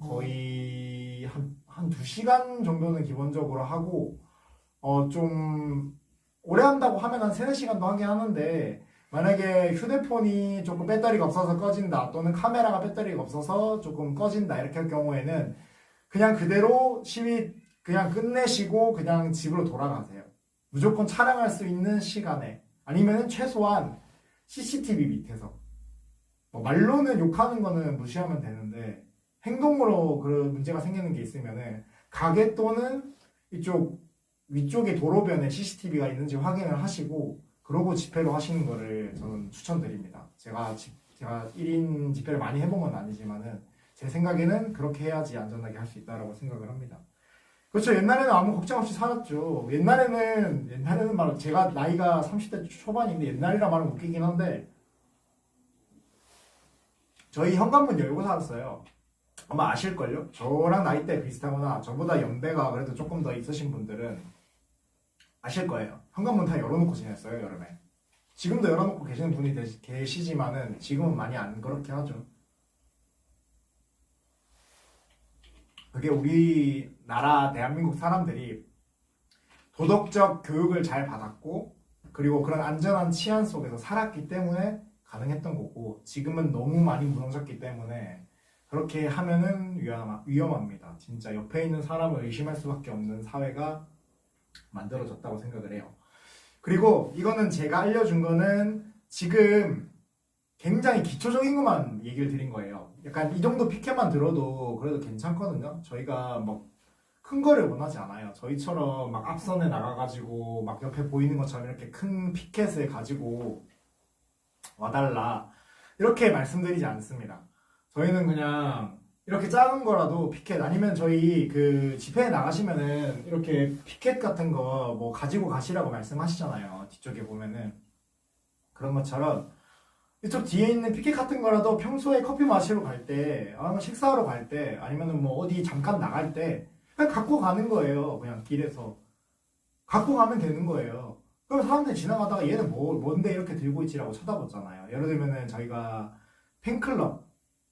거의 한 2시간 정도는 기본적으로 하고, 좀 오래 한다고 하면 한 3, 4시간도 하긴 하는데, 만약에 휴대폰이 조금 배터리가 없어서 꺼진다, 또는 카메라가 배터리가 없어서 조금 꺼진다 이렇게 할 경우에는 그냥 그대로 시위 그냥 끝내시고 그냥 집으로 돌아가세요. 무조건 촬영할 수 있는 시간에, 아니면 최소한 CCTV 밑에서. 말로는 욕하는 거는 무시하면 되는데 행동으로 그 문제가 생기는 게 있으면은 가게 또는 이쪽 위쪽에 도로변에 CCTV가 있는지 확인을 하시고 그러고 집회로 하시는 거를 저는 추천드립니다. 제가 1인 집회를 많이 해본 건 아니지만은 제 생각에는 그렇게 해야지 안전하게 할 수 있다고 생각을 합니다. 그렇죠. 옛날에는 아무 걱정 없이 살았죠. 옛날에는 말로 제가 나이가 30대 초반인데 옛날이라 말하면 웃기긴 한데 저희 현관문 열고 살았어요. 아마 아실걸요? 저랑 나이대 비슷하거나 저보다 연배가 그래도 조금 더 있으신 분들은 아실 거예요. 현관문 다 열어놓고 지냈어요, 여름에. 지금도 열어놓고 계시는 분이 계시지만은 지금은 많이 안 그렇게 하죠. 그게 우리나라 대한민국 사람들이 도덕적 교육을 잘 받았고 그리고 그런 안전한 치안 속에서 살았기 때문에 가능했던 거고 지금은 너무 많이 무너졌기 때문에 그렇게 하면은 위험합니다. 진짜 옆에 있는 사람을 의심할 수밖에 없는 사회가 만들어졌다고 생각을 해요. 그리고 이거는 제가 알려준 거는 지금 굉장히 기초적인 것만 얘기를 드린 거예요. 약간 이 정도 피켓만 들어도 그래도 괜찮거든요. 저희가 뭐 큰 거를 원하지 않아요. 저희처럼 막 앞선에 나가가지고 막 옆에 보이는 것처럼 이렇게 큰 피켓을 가지고 와달라 이렇게 말씀드리지 않습니다. 저희는 그냥 이렇게 작은 거라도 피켓 아니면 저희 그 집회에 나가시면은 이렇게 피켓 같은 거 뭐 가지고 가시라고 말씀하시잖아요. 뒤쪽에 보면은 그런 것처럼 이쪽 뒤에 있는 피켓 같은 거라도 평소에 커피 마시러 갈 때, 아니면 식사하러 갈 때, 아니면은 뭐 어디 잠깐 나갈 때 그냥 갖고 가는 거예요. 그냥 길에서 갖고 가면 되는 거예요. 그럼 사람들이 지나가다가 얘는 뭔데 이렇게 들고 있지라고 쳐다보잖아요. 예를 들면은 저희가 팬클럽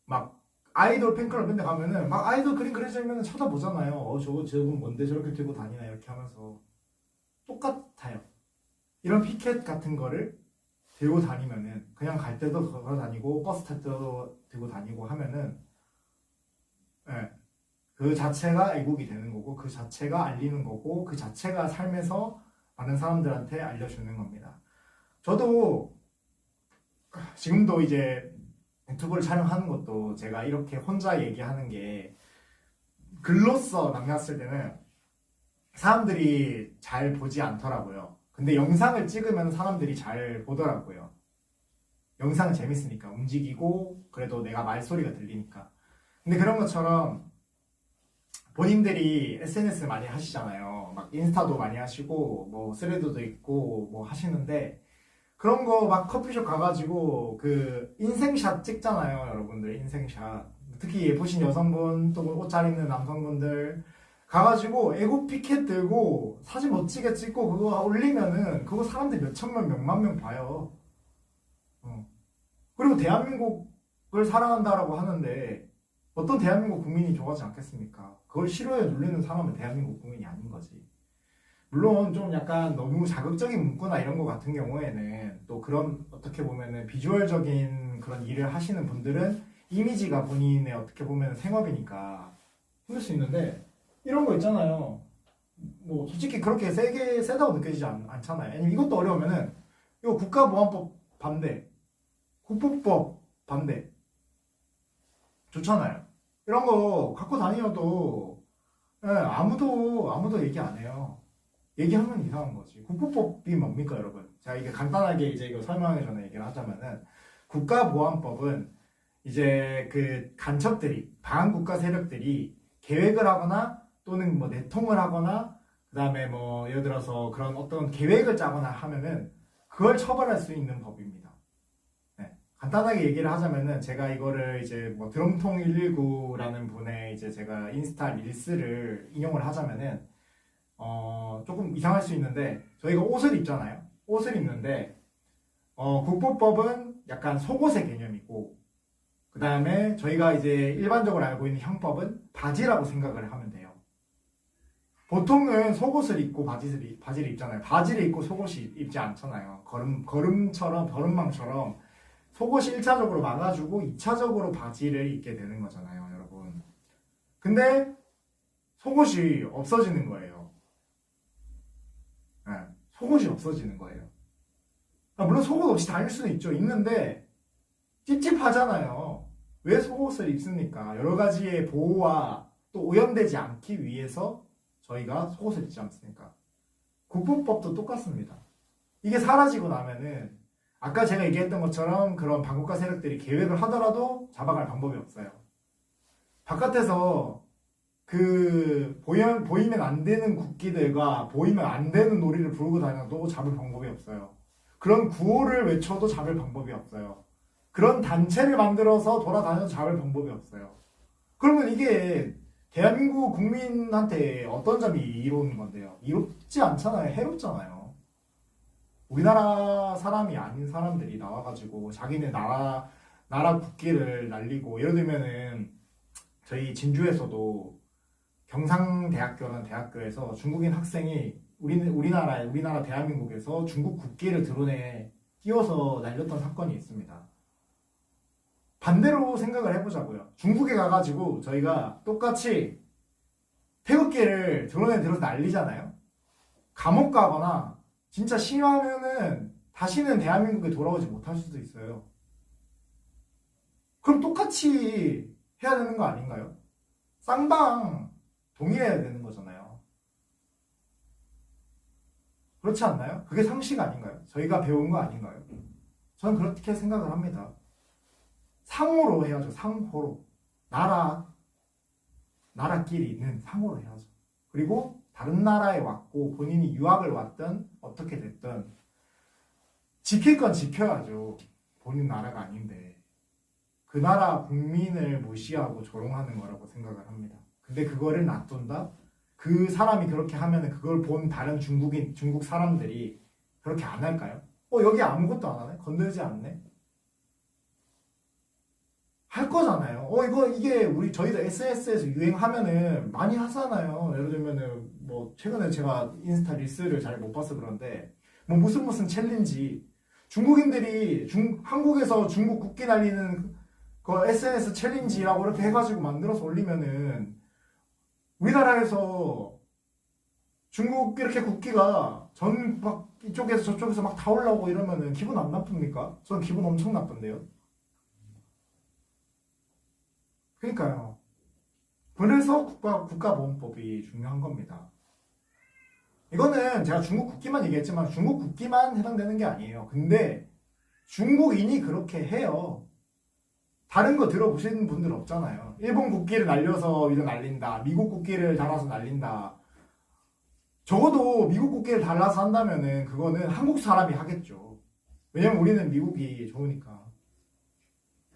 막 아이돌 팬클럽 맨날 가면은 막 아이돌 그림 그려지면 쳐다보잖아요. 저분 뭔데 저렇게 들고 다니나 이렇게 하면서 똑같아요. 이런 피켓 같은 거를 들고 다니면은 그냥 갈 때도 걸어 다니고 버스 탈 때도 들고 다니고 하면은 예, 그 자체가 애국이 되는 거고 그 자체가 알리는 거고 그 자체가 삶에서 많은 사람들한테 알려주는 겁니다. 저도 지금도 이제 유튜브를 촬영하는 것도 제가 이렇게 혼자 얘기하는 게 글로써 남겼을 때는 사람들이 잘 보지 않더라고요. 근데 영상을 찍으면 사람들이 잘 보더라고요. 영상은 재밌으니까 움직이고 그래도 내가 말소리가 들리니까. 근데 그런 것처럼 본인들이 SNS 많이 하시잖아요. 막 인스타도 많이 하시고 뭐 스레드도 있고 뭐 하시는데 그런 거 막 커피숍 가가지고 그 인생샷 찍잖아요. 여러분들 인생샷. 특히 예쁘신 여성분 또 옷 잘 입는 남성분들 가가지고 애국 피켓 들고 사진 멋지게 찍고 그거 올리면은 그거 사람들 몇천 명 몇만 명 봐요. 그리고 대한민국을 사랑한다라고 하는데 어떤 대한민국 국민이 좋아하지 않겠습니까? 그걸 싫어해 누르는 사람은 대한민국 국민이 아닌 거지. 물론 좀 약간 너무 자극적인 문구나 이런 거 같은 경우에는 또 그런 어떻게 보면은 비주얼적인 그런 일을 하시는 분들은 이미지가 본인의 어떻게 보면 생업이니까 힘들 수 있는데 이런 거 있잖아요. 뭐 솔직히 그렇게 세다고 느껴지지 않잖아요. 아니면 이것도 어려우면은 이거 국가보안법 반대, 국보법 반대 좋잖아요. 이런 거 갖고 다니어도 아무도 얘기 안 해요. 얘기하면 이상한 거지. 국보법이 뭡니까, 여러분? 자, 이게 간단하게 이제 이거 설명하기 전에 얘기를 하자면은 국가보안법은 이제 그 간첩들이 반국가 세력들이 계획을 하거나 또는 뭐 내통을 하거나 그다음에 뭐 예를 들어서 그런 어떤 계획을 짜거나 하면은 그걸 처벌할 수 있는 법입니다. 네. 간단하게 얘기를 하자면은 제가 이거를 이제 뭐 드럼통 119라는 분의 이제 제가 인스타 릴스를 인용을 하자면은 조금 이상할 수 있는데 저희가 옷을 입잖아요. 옷을 입는데 국보법은 약간 속옷의 개념이고 그 다음에 저희가 이제 일반적으로 알고 있는 형법은 바지라고 생각을 하면 돼요. 보통은 속옷을 입고 바지를 입잖아요. 바지를 입고 속옷이 입지 않잖아요. 걸음망처럼 속옷이 1차적으로 막아주고 2차적으로 바지를 입게 되는 거잖아요, 여러분. 근데 속옷이 없어지는 거예요. 네, 속옷이 없어지는 거예요. 물론 속옷 없이 다닐 수는 있죠. 있는데 찝찝하잖아요. 왜 속옷을 입습니까? 여러 가지의 보호와 또 오염되지 않기 위해서 저희가 속옷을 입지 않습니까? 국보법도 똑같습니다. 이게 사라지고 나면은 아까 제가 얘기했던 것처럼 그런 반국가 세력들이 계획을 하더라도 잡아갈 방법이 없어요. 바깥에서 그 보이면 안 되는 국기들과 보이면 안 되는 놀이를 부르고 다녀도 잡을 방법이 없어요. 그런 구호를 외쳐도 잡을 방법이 없어요. 그런 단체를 만들어서 돌아다녀도 잡을 방법이 없어요. 그러면 이게 대한민국 국민한테 어떤 점이 이로운 건데요? 이롭지 않잖아요. 해롭잖아요. 우리나라 사람이 아닌 사람들이 나와가지고 자기네 나라 국기를 날리고 예를 들면은 저희 진주에서도 경상대학교라는 대학교에서 중국인 학생이 우리나라 대한민국에서 중국 국기를 드론에 띄워서 날렸던 사건이 있습니다. 반대로 생각을 해보자고요. 중국에 가가지고 저희가 똑같이 태극기를 드론에 들어서 날리잖아요. 감옥 가거나 진짜 심하면은 다시는 대한민국에 돌아오지 못할 수도 있어요. 그럼 똑같이 해야 되는 거 아닌가요? 쌍방 동의해야 되는 거잖아요. 그렇지 않나요? 그게 상식 아닌가요? 저희가 배운 거 아닌가요? 저는 그렇게 생각을 합니다. 상호로 해야죠. 상호로. 나라끼리는 상호로 해야죠. 그리고 다른 나라에 왔고 본인이 유학을 왔든 어떻게 됐든 지킬 건 지켜야죠. 본인 나라가 아닌데. 그 나라 국민을 무시하고 조롱하는 거라고 생각을 합니다. 근데 그거를 놔둔다? 그 사람이 그렇게 하면 그걸 본 다른 중국 사람들이 그렇게 안 할까요? 여기 아무것도 안 하네? 건들지 않네? 할 거잖아요. 이게 저희도 SNS에서 유행하면은 많이 하잖아요. 예를 들면은, 최근에 제가 인스타 릴스를 잘 못 봐서 그런데, 무슨 챌린지. 중국인들이 한국에서 중국 국기 날리는 그 SNS 챌린지라고 이렇게 해가지고 만들어서 올리면은, 우리나라에서 중국 이렇게 국기가 이쪽에서 저쪽에서 막 다 올라오고 이러면은 기분 안 나쁩니까? 저는 기분 엄청 나쁜데요. 그러니까요. 그래서 국가보훈법이 중요한 겁니다. 이거는 제가 중국 국기만 얘기했지만 중국 국기만 해당되는 게 아니에요. 근데 중국인이 그렇게 해요. 다른 거 들어보시는 분들 없잖아요. 일본 국기를 날려서 이거 날린다. 미국 국기를 달아서 날린다. 적어도 미국 국기를 달아서 한다면은 그거는 한국 사람이 하겠죠. 왜냐면 우리는 미국이 좋으니까.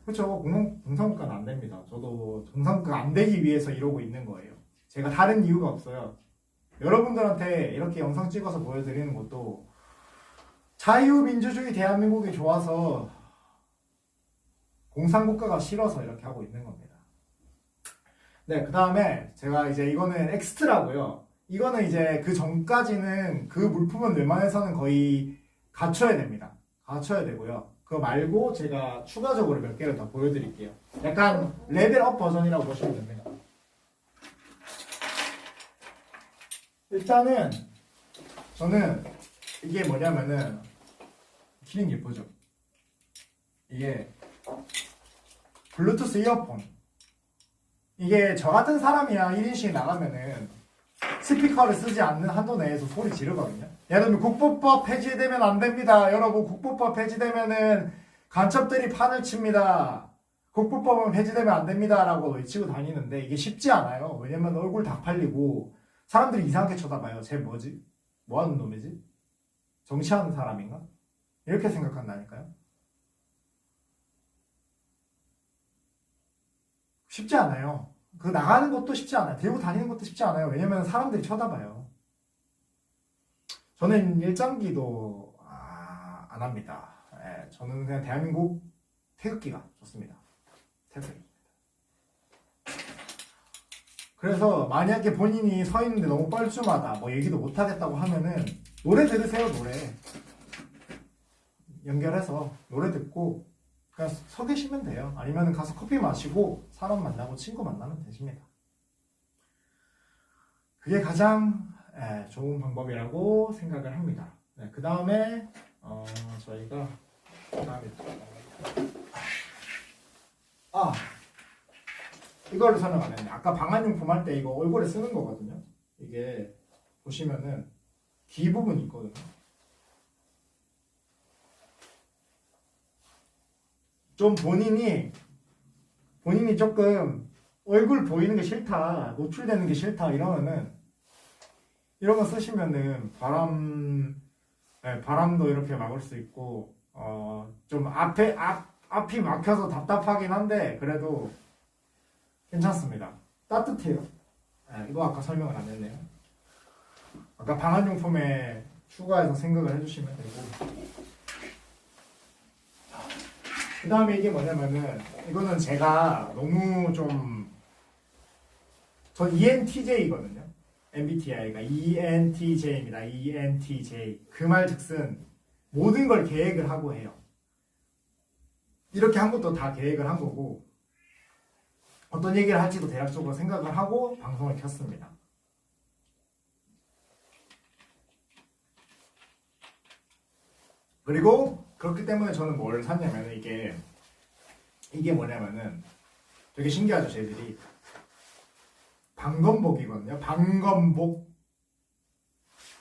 그렇죠. 공산국가는 안 됩니다. 저도 공산국가가 안 되기 위해서 이러고 있는 거예요. 제가 다른 이유가 없어요. 여러분들한테 이렇게 영상 찍어서 보여드리는 것도 자유민주주의 대한민국이 좋아서 공산국가가 싫어서 이렇게 하고 있는 겁니다. 네, 그 다음에 제가 이제 이거는 엑스트라고요. 이거는 이제 그 전까지는 그 물품은 웬만해서는 거의 갖춰야 됩니다. 갖춰야 되고요. 그거 말고 제가 추가적으로 몇 개를 더 보여드릴게요. 약간 레벨업 버전이라고 보시면 됩니다. 일단은 저는 이게 뭐냐면은 키링 예쁘죠? 이게 블루투스 이어폰. 이게 저 같은 사람이야 1인씩 나가면은 스피커를 쓰지 않는 한도 내에서 소리 지르거든요. 예를 들면 국보법 폐지되면 안 됩니다. 여러분 국보법 폐지되면은 간첩들이 판을 칩니다. 국보법은 폐지되면 안 됩니다. 라고 외치고 다니는데 이게 쉽지 않아요. 왜냐면 얼굴 다 팔리고 사람들이 이상하게 쳐다봐요. 쟤 뭐지? 뭐 하는 놈이지? 정치하는 사람인가? 이렇게 생각한다니까요. 쉽지 않아요. 그 나가는 것도 쉽지 않아요. 들고 다니는 것도 쉽지 않아요. 왜냐면 사람들이 쳐다봐요. 저는 일장기도 안 합니다. 예, 저는 그냥 대한민국 태극기가 좋습니다. 태극기. 그래서 만약에 본인이 서 있는데 너무 뻘쭘하다, 얘기도 못 하겠다고 하면은 노래 들으세요. 노래 연결해서 노래 듣고 그냥 서 계시면 돼요. 아니면 가서 커피 마시고 사람 만나고 친구 만나면 되십니다. 그게 가장 좋은 방법이라고 생각을 합니다. 네, 그 다음에 저희가 그다음에 이거를 설명 안 했네. 아까 방한용품 할 때 이거 얼굴에 쓰는 거거든요. 이게 보시면은 귀 부분이 있거든요. 좀 본인이 조금 얼굴 보이는 게 싫다, 노출되는 게 싫다 이러면은 이런 거 쓰시면은 바람도 이렇게 막을 수 있고 좀 앞이 막혀서 답답하긴 한데 그래도 괜찮습니다. 따뜻해요. 이거 아까 설명을 안 했네요. 아까 방한용품에 추가해서 생각을 해주시면 되고. 그 다음에 이게 뭐냐면은 이거는 제가 너무 저 ENTJ거든요. MBTI가 ENTJ입니다. ENTJ. 그 말 즉슨 모든 걸 계획을 하고 해요. 이렇게 한 것도 다 계획을 한 거고 어떤 얘기를 할지도 대략적으로 생각을 하고 방송을 켰습니다. 그리고 그렇기 때문에 저는 뭘 샀냐면 이게 뭐냐면은 되게 신기하죠. 쟤들이 방검복이거든요.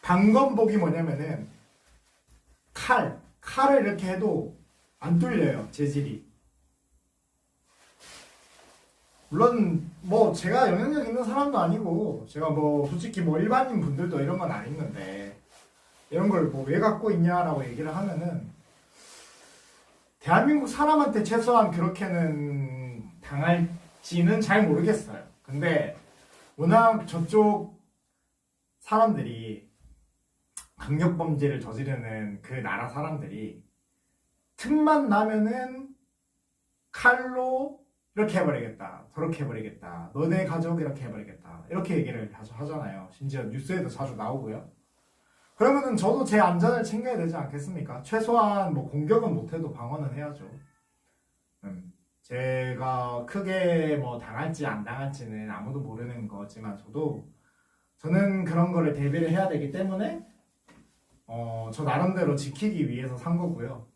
방검복이 뭐냐면은 칼을 이렇게 해도 안 뚫려요. 재질이. 물론 뭐 제가 영향력 있는 사람도 아니고 제가 뭐 솔직히 뭐 일반인 분들도 이런 건 안 입는데 이런 걸 뭐 왜 갖고 있냐라고 얘기를 하면은 대한민국 사람한테 최소한 그렇게는 당할지는 잘 모르겠어요. 근데 워낙 저쪽 사람들이 강력범죄를 저지르는 그 나라 사람들이 틈만 나면은 칼로 이렇게 해버리겠다, 저렇게 해버리겠다, 너네 가족 이렇게 해버리겠다 이렇게 얘기를 자주 하잖아요. 심지어 뉴스에도 자주 나오고요. 그러면은 저도 제 안전을 챙겨야 되지 않겠습니까? 최소한 뭐 공격은 못해도 방어는 해야죠. 제가 크게 뭐 당할지 안 당할지는 아무도 모르는 거지만 저는 그런 거를 대비를 해야 되기 때문에 저 나름대로 지키기 위해서 산 거고요.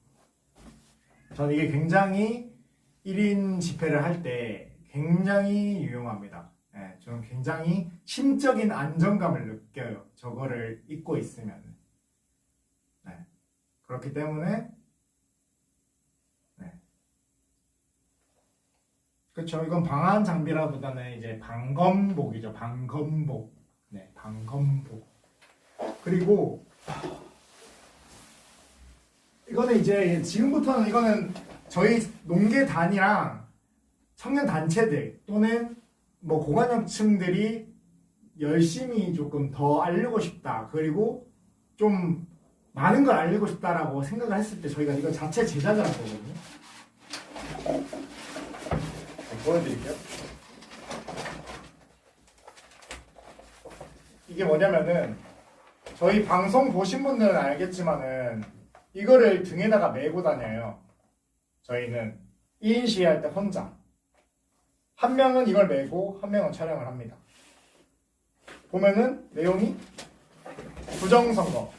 저는 이게 굉장히 1인 집회를 할 때 굉장히 유용합니다. 네, 저는 굉장히 심적인 안정감을 느껴요. 저거를 입고 있으면. 네, 그렇기 때문에 네. 그렇죠. 이건 방한 장비라보다는 이제 방검복이죠. 방검복. 네, 방검복. 그리고 이거는 이제 지금부터는 이거는 저희 농계단이랑 청년 단체들 또는 뭐 고관여층들이 열심히 조금 더 알리고 싶다. 그리고 좀 많은 걸 알리고 싶다라고 생각을 했을 때 저희가 이거 자체 제작을 한 거거든요. 보여드릴게요. 이게 뭐냐면은 저희 방송 보신 분들은 알겠지만은 이거를 등에다가 메고 다녀요. 저희는 2인 시위할 때 혼자. 한 명은 이걸 메고 한 명은 촬영을 합니다. 보면은 내용이 부정선거.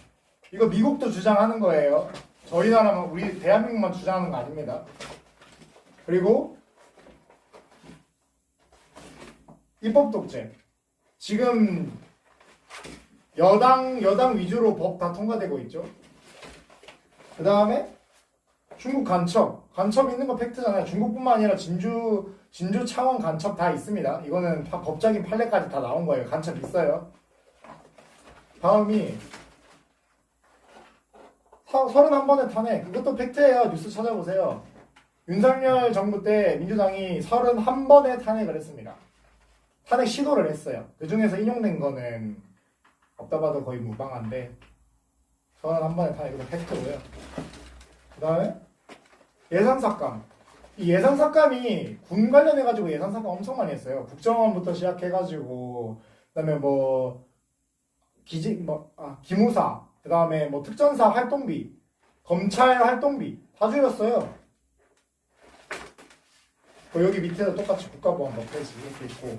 이거 미국도 주장하는 거예요. 저희 나라만 우리 대한민국만 주장하는 거 아닙니다. 그리고 입법 독재. 지금 여당 위주로 법 다 통과되고 있죠. 그 다음에 중국 간첩 있는 거 팩트잖아요. 중국뿐만 아니라 진주 창원 간첩 다 있습니다. 이거는 법적인 판례까지 다 나온 거예요. 간첩 있어요. 다음이 31번의 탄핵. 이것도 팩트예요. 뉴스 찾아보세요. 윤석열 정부 때 민주당이 31번의 탄핵을 했습니다. 탄핵 시도를 했어요. 그 중에서 인용된 거는 없다 봐도 거의 무방한데 31번의 탄핵. 이것도 팩트고요. 그 다음에 예산삭감. 이 예산삭감이 군 관련해가지고 예산삭감 엄청 많이 했어요. 국정원부터 시작해가지고 그다음에 뭐 기무사, 그다음에 뭐 특전사 활동비, 검찰 활동비 다 줄였어요. 여기 밑에도 똑같이 국가보안법 폐지 이렇게 있고.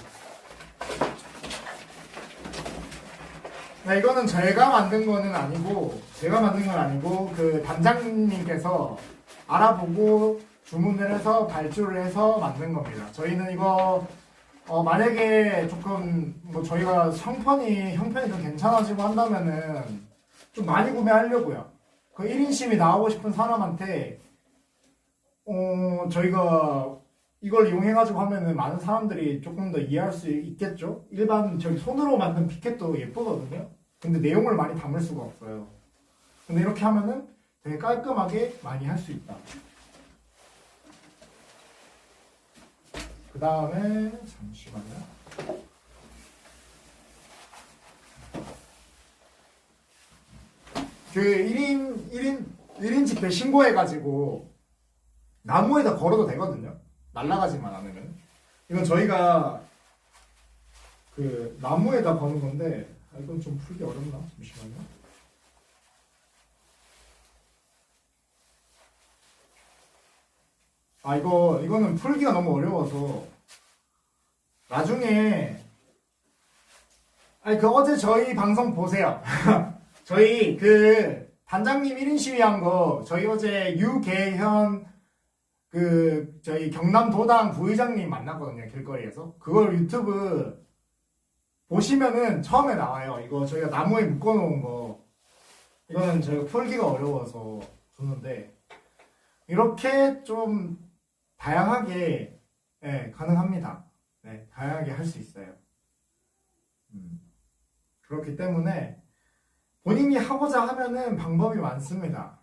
이거는 제가 만든 건 아니고 그 단장님께서 알아보고 주문을 해서 발주를 해서 만든 겁니다. 저희는 이거 만약에 조금 뭐 저희가 형편이 좀 괜찮아지고 한다면은 좀 많이 구매하려고요. 그 1인 시위 나오고 싶은 사람한테 저희가 이걸 이용해가지고 하면은 많은 사람들이 조금 더 이해할 수 있겠죠? 일반 저기 손으로 만든 피켓도 예쁘거든요? 근데 내용을 많이 담을 수가 없어요. 근데 이렇게 하면은 되게 깔끔하게 많이 할 수 있다. 그 다음에 잠시만요. 그 1인 집회 신고해가지고 나무에다 걸어도 되거든요. 날아가지만 않으면. 이건 저희가 그 나무에다 거는 건데 이건 좀 풀기 어렵나? 잠시만요. 이거는 풀기가 너무 어려워서 나중에 어제 저희 방송 보세요. 저희 그 단장님 1인 시위한 거 저희 어제 유계현 저희 경남도당 부의장님 만났거든요. 길거리에서. 그걸 유튜브 보시면은 처음에 나와요. 이거 저희가 나무에 묶어놓은 거. 이거는 저희가 풀기가 어려워서 줬는데 이렇게 좀 다양하게 가능합니다. 네, 다양하게 할 수 있어요. 그렇기 때문에 본인이 하고자 하면은 방법이 많습니다.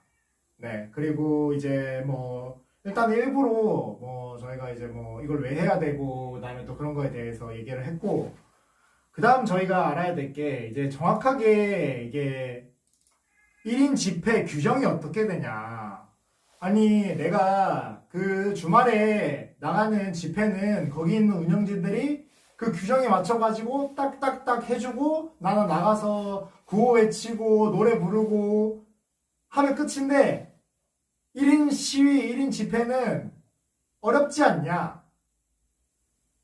네, 그리고 이제 뭐 일단 일부러 뭐 저희가 이제 뭐 이걸 왜 해야 되고 그다음에 또 그런 거에 대해서 얘기를 했고 그다음 저희가 알아야 될 게 이제 정확하게 이게 1인 집회 규정이 어떻게 되냐. 아니 내가 그 주말에 나가는 집회는 거기 있는 운영진들이 그 규정에 맞춰가지고 딱딱딱 해주고 나는 나가서 구호 외치고 노래 부르고 하면 끝인데 1인 시위, 1인 집회는 어렵지 않냐?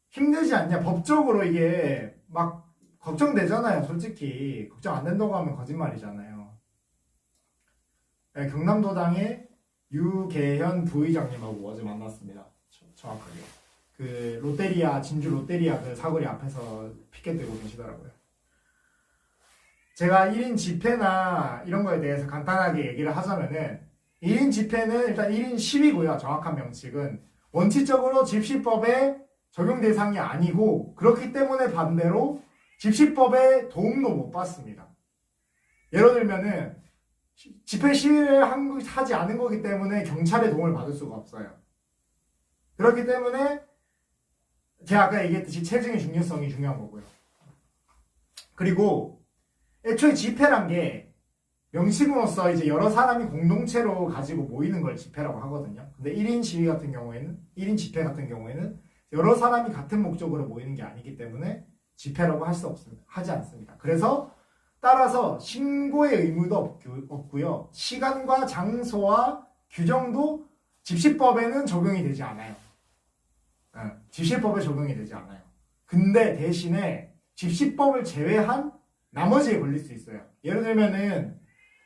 힘들지 않냐? 법적으로 이게 막 걱정되잖아요. 솔직히 걱정 안 된다고 하면 거짓말이잖아요. 네, 경남도당의 유계현 부의장님하고 어제 만났습니다. 정확하게. 그 롯데리아 진주 롯데리아 그 사거리 앞에서 피켓 들고 계시더라고요. 제가 1인 집회나 이런 거에 대해서 간단하게 얘기를 하자면은 1인 집회는 일단 1인 시위고요. 정확한 명칭은 원칙적으로 집시법의 적용 대상이 아니고 그렇기 때문에 반대로 집시법의 도움도 못 받습니다. 예를 들면은 집회 시위를 하지 않은 거기 때문에 경찰의 도움을 받을 수가 없어요. 그렇기 때문에 제가 아까 얘기했듯이 체증의 중요성이 중요한 거고요. 그리고 애초에 집회란 게 명칭으로서 이제 여러 사람이 공동체로 가지고 모이는 걸 집회라고 하거든요. 근데 1인 시위 같은 경우에는 1인 집회 같은 경우에는 여러 사람이 같은 목적으로 모이는 게 아니기 때문에 집회라고 할 수 없습니다. 하지 않습니다. 그래서 따라서 신고의 의무도 없고요. 시간과 장소와 규정도 집시법에는 적용이 되지 않아요. 집시법에 적용이 되지 않아요. 근데 대신에 집시법을 제외한 나머지에 걸릴 수 있어요. 예를 들면은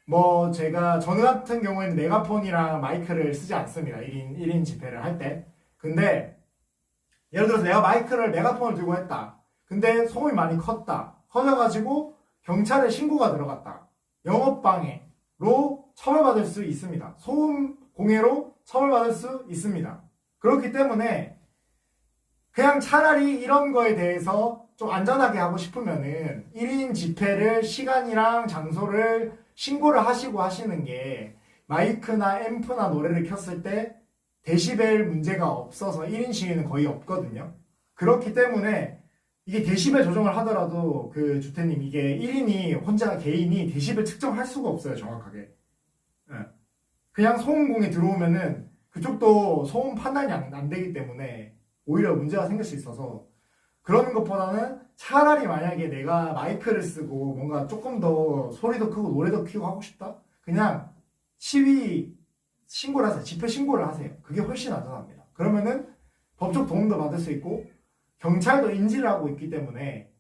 뭐 저는 같은 경우에는 메가폰이랑 마이크를 쓰지 않습니다. 1인 집회를 할 때. 근데 예를 들어서 내가 메가폰을 들고 했다. 근데 소음이 많이 커져가지고 경찰에 신고가 들어갔다. 영업방해로 처벌받을 수 있습니다. 소음 공해로 처벌받을 수 있습니다. 그렇기 때문에 그냥 차라리 이런 거에 대해서 좀 안전하게 하고 싶으면은 1인 집회를 시간이랑 장소를 신고를 하시고 하시는 게 마이크나 앰프나 노래를 켰을 때 데시벨 문제가 없어서 1인 시위는 거의 없거든요. 그렇기 때문에 이게 데시벨 조정을 하더라도 그 주태님 이게 1인이 혼자 개인이 데시벨 측정할 수가 없어요. 정확하게. 그냥 소음공에 들어오면은 그쪽도 소음 판단이 안 되기 때문에 오히려 문제가 생길 수 있어서 그러는 것보다는 차라리 만약에 내가 마이크를 쓰고 뭔가 조금 더 소리도 크고 노래도 키고 하고 싶다? 그냥 시위 신고를 하세요. 집회 신고를 하세요. 그게 훨씬 안전합니다. 그러면은 법적 도움도 받을 수 있고 경찰도 인지를 하고 있기 때문에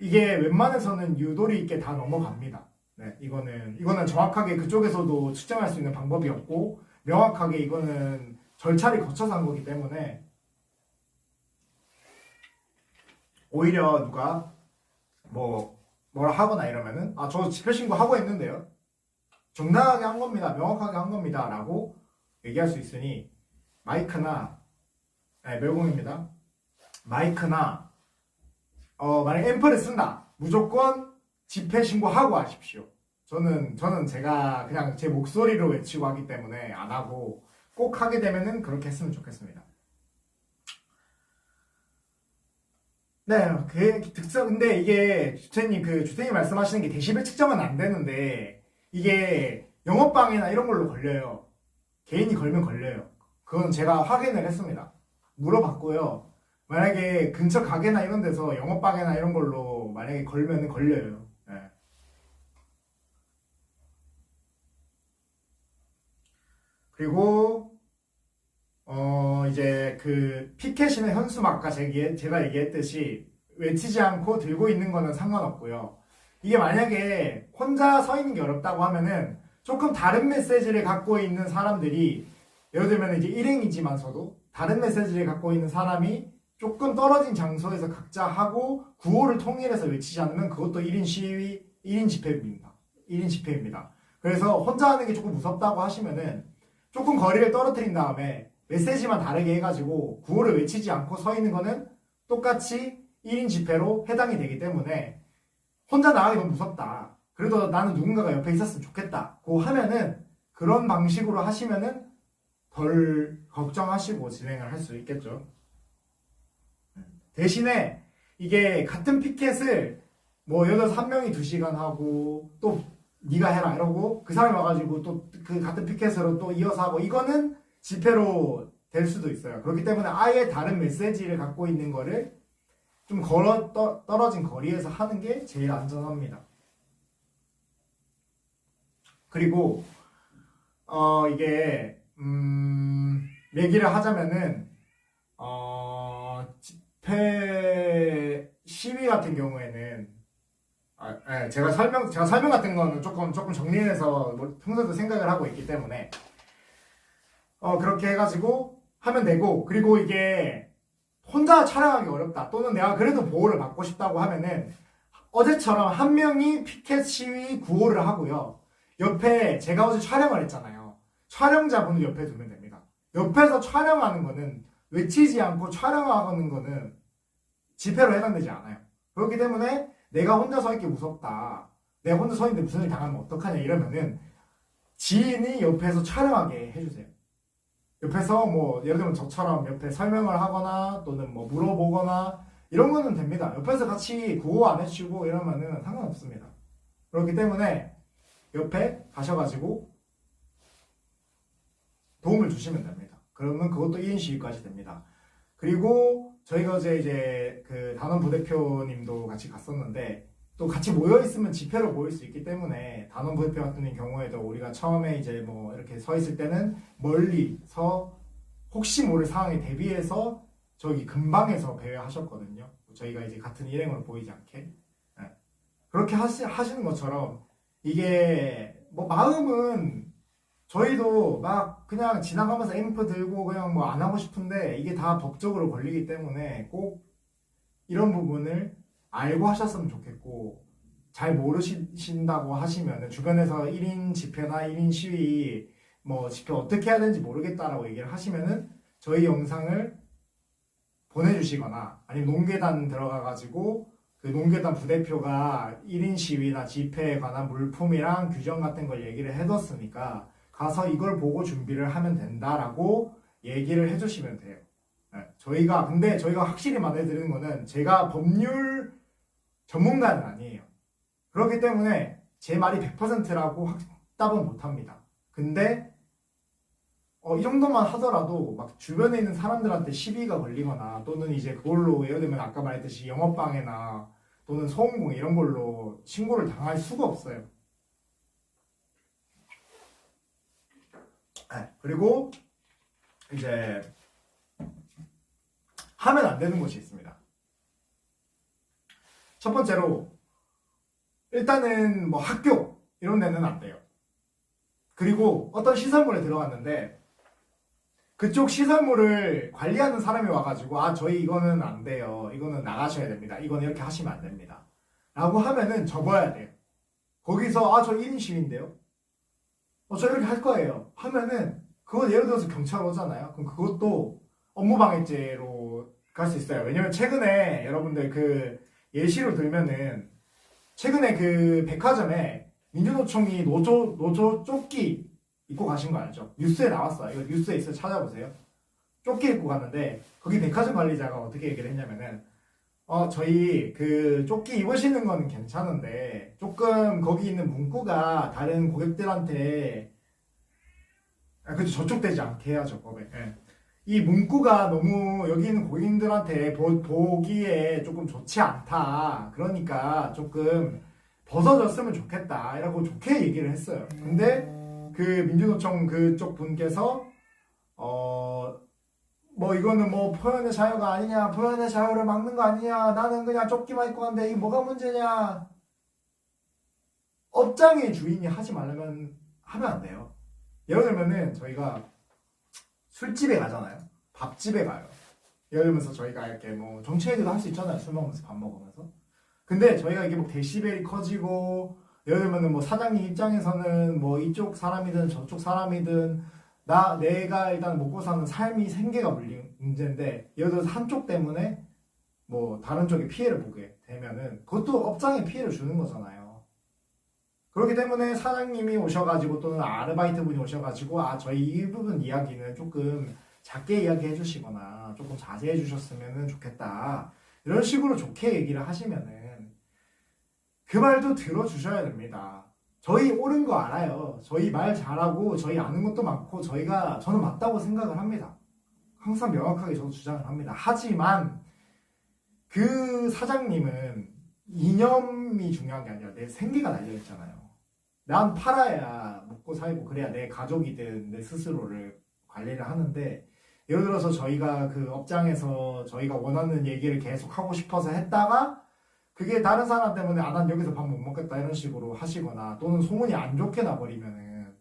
이게 웬만해서는 유도리 있게 다 넘어갑니다. 네, 이거는 정확하게 그쪽에서도 측정할 수 있는 방법이 없고 명확하게 이거는 절차를 거쳐서 한 거기 때문에 오히려 누가 뭐라 하거나 이러면은 저 집회 신고 하고 있는데요. 정당하게 한 겁니다. 명확하게 한 겁니다. 라고 얘기할 수 있으니 마이크나 멸공입니다. 마이크나 만약에 앰프를 쓴다. 무조건 집회 신고하고 하십시오. 저는 제가 그냥 제 목소리로 외치고 하기 때문에 안 하고 꼭 하게 되면은 그렇게 했으면 좋겠습니다. 네, 근데 이게 주태님 말씀하시는 게 데시벨 측정은 안 되는데 이게 영업방해나 이런 걸로 걸려요. 개인이 걸면 걸려요. 그건 제가 확인을 했습니다. 물어봤고요. 만약에 근처 가게나 이런 데서 영업방해나 이런 걸로 만약에 걸면은 걸려요. 예. 그리고 이제 그 피켓이나 현수막 아까 제가 얘기했듯이 외치지 않고 들고 있는 거는 상관없고요. 이게 만약에 혼자 서 있는 게 어렵다고 하면은 조금 다른 메시지를 갖고 있는 사람들이 예를 들면 이제 일행이지만서도 다른 메시지를 갖고 있는 사람이 조금 떨어진 장소에서 각자 하고 구호를 통일해서 외치지 않으면 그것도 1인 시위, 1인 집회입니다. 1인 집회입니다. 그래서 혼자 하는 게 조금 무섭다고 하시면은 조금 거리를 떨어뜨린 다음에 메시지만 다르게 해가지고 구호를 외치지 않고 서 있는 거는 똑같이 1인 집회로 해당이 되기 때문에 혼자 나가기 너무 무섭다. 그래도 나는 누군가가 옆에 있었으면 좋겠다고 하면은 그런 방식으로 하시면은 덜 걱정하시고 진행을 할 수 있겠죠. 대신에 이게 같은 피켓을 뭐 예를 들어서 한 명이 2시간 하고 또 네가 해라 이러고 그 사람이 와가지고 또 그 같은 피켓으로 또 이어서 하고 이거는 집회로 될 수도 있어요. 그렇기 때문에 아예 다른 메시지를 갖고 있는 거를 좀 떨어진 거리에서 하는 게 제일 안전합니다. 그리고 이게 얘기를 하자면은 집회 시위 같은 경우에는 제가 설명 같은 거는 조금 정리해서 뭐 평소에도 생각을 하고 있기 때문에 그렇게 해가지고 하면 되고, 그리고 이게 혼자 촬영하기 어렵다 또는 내가 그래도 보호를 받고 싶다고 하면은 어제처럼 한 명이 피켓 시위 구호를 하고요. 옆에 제가 어제 촬영을 했잖아요. 촬영자분을 옆에 두면 됩니다. 옆에서 촬영하는 거는 외치지 않고 촬영하는 거는 집회로 해당되지 않아요. 그렇기 때문에 내가 혼자 서 있기 무섭다. 내가 혼자 서 있는데 무슨 일 당하면 어떡하냐 이러면은 지인이 옆에서 촬영하게 해주세요. 옆에서 뭐 예를 들면 저처럼 옆에 설명을 하거나 또는 뭐 물어보거나 이런 거는 됩니다. 옆에서 같이 구호 안 해주고 이러면은 상관없습니다. 그렇기 때문에 옆에 가셔가지고 도움을 주시면 됩니다. 그러면 그것도 2인 시위까지 됩니다. 그리고 저희가 어제 이제 그 단원 부대표님도 같이 갔었는데 또 같이 모여 있으면 집회로 모일 수 있기 때문에 단원 부대표 같은 경우에도 우리가 처음에 이제 뭐 이렇게 서 있을 때는 멀리서 혹시 모를 상황에 대비해서 저기 근방에서 배회하셨거든요. 저희가 이제 같은 일행으로 보이지 않게. 그렇게 하시는 것처럼 이게 뭐 마음은 저희도 막 그냥 지나가면서 앰프 들고 그냥 뭐 안 하고 싶은데 이게 다 법적으로 걸리기 때문에 꼭 이런 부분을 알고 하셨으면 좋겠고, 잘 모르신다고 하시면 주변에서 1인 집회나 1인 시위 뭐 집회 어떻게 해야 되는지 모르겠다라고 얘기를 하시면은 저희 영상을 보내주시거나 아니면 농계단 들어가가지고 그 농계단 부대표가 1인 시위나 집회에 관한 물품이랑 규정 같은 걸 얘기를 해뒀으니까 가서 이걸 보고 준비를 하면 된다라고 얘기를 해주시면 돼요. 근데 저희가 확실히 말해드리는 거는 제가 법률 전문가는 아니에요. 그렇기 때문에 제 말이 100%라고 확답은 못합니다. 근데 이 정도만 하더라도 막 주변에 있는 사람들한테 시비가 걸리거나 또는 이제 그걸로 예를 들면 아까 말했듯이 영업방해나 또는 소음공해 이런 걸로 신고를 당할 수가 없어요. 그리고 이제 하면 안 되는 것이 있습니다. 첫 번째로 일단은 뭐 학교 이런 데는 안 돼요. 그리고 어떤 시설물에 들어갔는데 그쪽 시설물을 관리하는 사람이 와가지고 저희 이거는 안 돼요. 이거는 나가셔야 됩니다. 이거는 이렇게 하시면 안 됩니다. 라고 하면은 접어야 돼요. 거기서 저 1인 시위인데요. 저 이렇게 할 거예요. 하면은 그건 예를 들어서 경찰 오잖아요. 그럼 그것도 업무방해죄로 갈 수 있어요. 왜냐면 최근에 여러분들 그 예시로 들면은 최근에 그 백화점에 민주노총이 노조 조끼 입고 가신 거 알죠? 뉴스에 나왔어요. 이거 뉴스에 있어요. 찾아보세요. 조끼 입고 갔는데 거기 백화점 관리자가 어떻게 얘기를 했냐면은 저희 그 조끼 입으시는 건 괜찮은데 조금 거기 있는 문구가 다른 고객들한테 그죠, 저촉되지 않게 해야죠, 법에. 이 문구가 너무 여기 있는 고객님들한테 보기에 조금 좋지 않다. 그러니까 조금 벗어졌으면 좋겠다. 이라고 좋게 얘기를 했어요. 근데 그 민주노총 그쪽 분께서 뭐 이거는 뭐 표현의 자유가 아니냐, 표현의 자유를 막는 거 아니냐, 나는 그냥 조끼만 입고 간데 이게 뭐가 문제냐. 업장의 주인이 하지 말라면 하면 안 돼요. 예를 들면은 저희가 술집에 가잖아요. 밥집에 가요. 예를 들면서 저희가 이렇게 뭐 정치 얘기도 할 수 있잖아요. 술 먹으면서 밥 먹으면서. 근데 저희가 이게 뭐 데시벨이 커지고 예를 들면은 뭐 사장님 입장에서는 뭐 이쪽 사람이든 저쪽 사람이든 내가 일단 먹고 사는 삶이 생계가 물린 문제인데 예를 들어서 한쪽 때문에 뭐 다른 쪽에 피해를 보게 되면은 그것도 업장에 피해를 주는 거잖아요. 그렇기 때문에 사장님이 오셔가지고 또는 아르바이트 분이 오셔가지고 저희 이 부분 이야기는 조금 작게 이야기해 주시거나 조금 자제해 주셨으면 좋겠다. 이런 식으로 좋게 얘기를 하시면은 그 말도 들어주셔야 됩니다. 저희 옳은 거 알아요. 저희 말 잘하고 저희 아는 것도 많고 저는 맞다고 생각을 합니다. 항상 명확하게 저도 주장을 합니다. 하지만 그 사장님은 이념이 중요한 게 아니라 내 생계가 달려있잖아요. 난 팔아야 먹고 살고 그래야 내 가족이든 내 스스로를 관리를 하는데 예를 들어서 저희가 그 업장에서 저희가 원하는 얘기를 계속 하고 싶어서 했다가 그게 다른 사람 때문에 난 여기서 밥 못 먹겠다 이런 식으로 하시거나 또는 소문이 안 좋게 나버리면은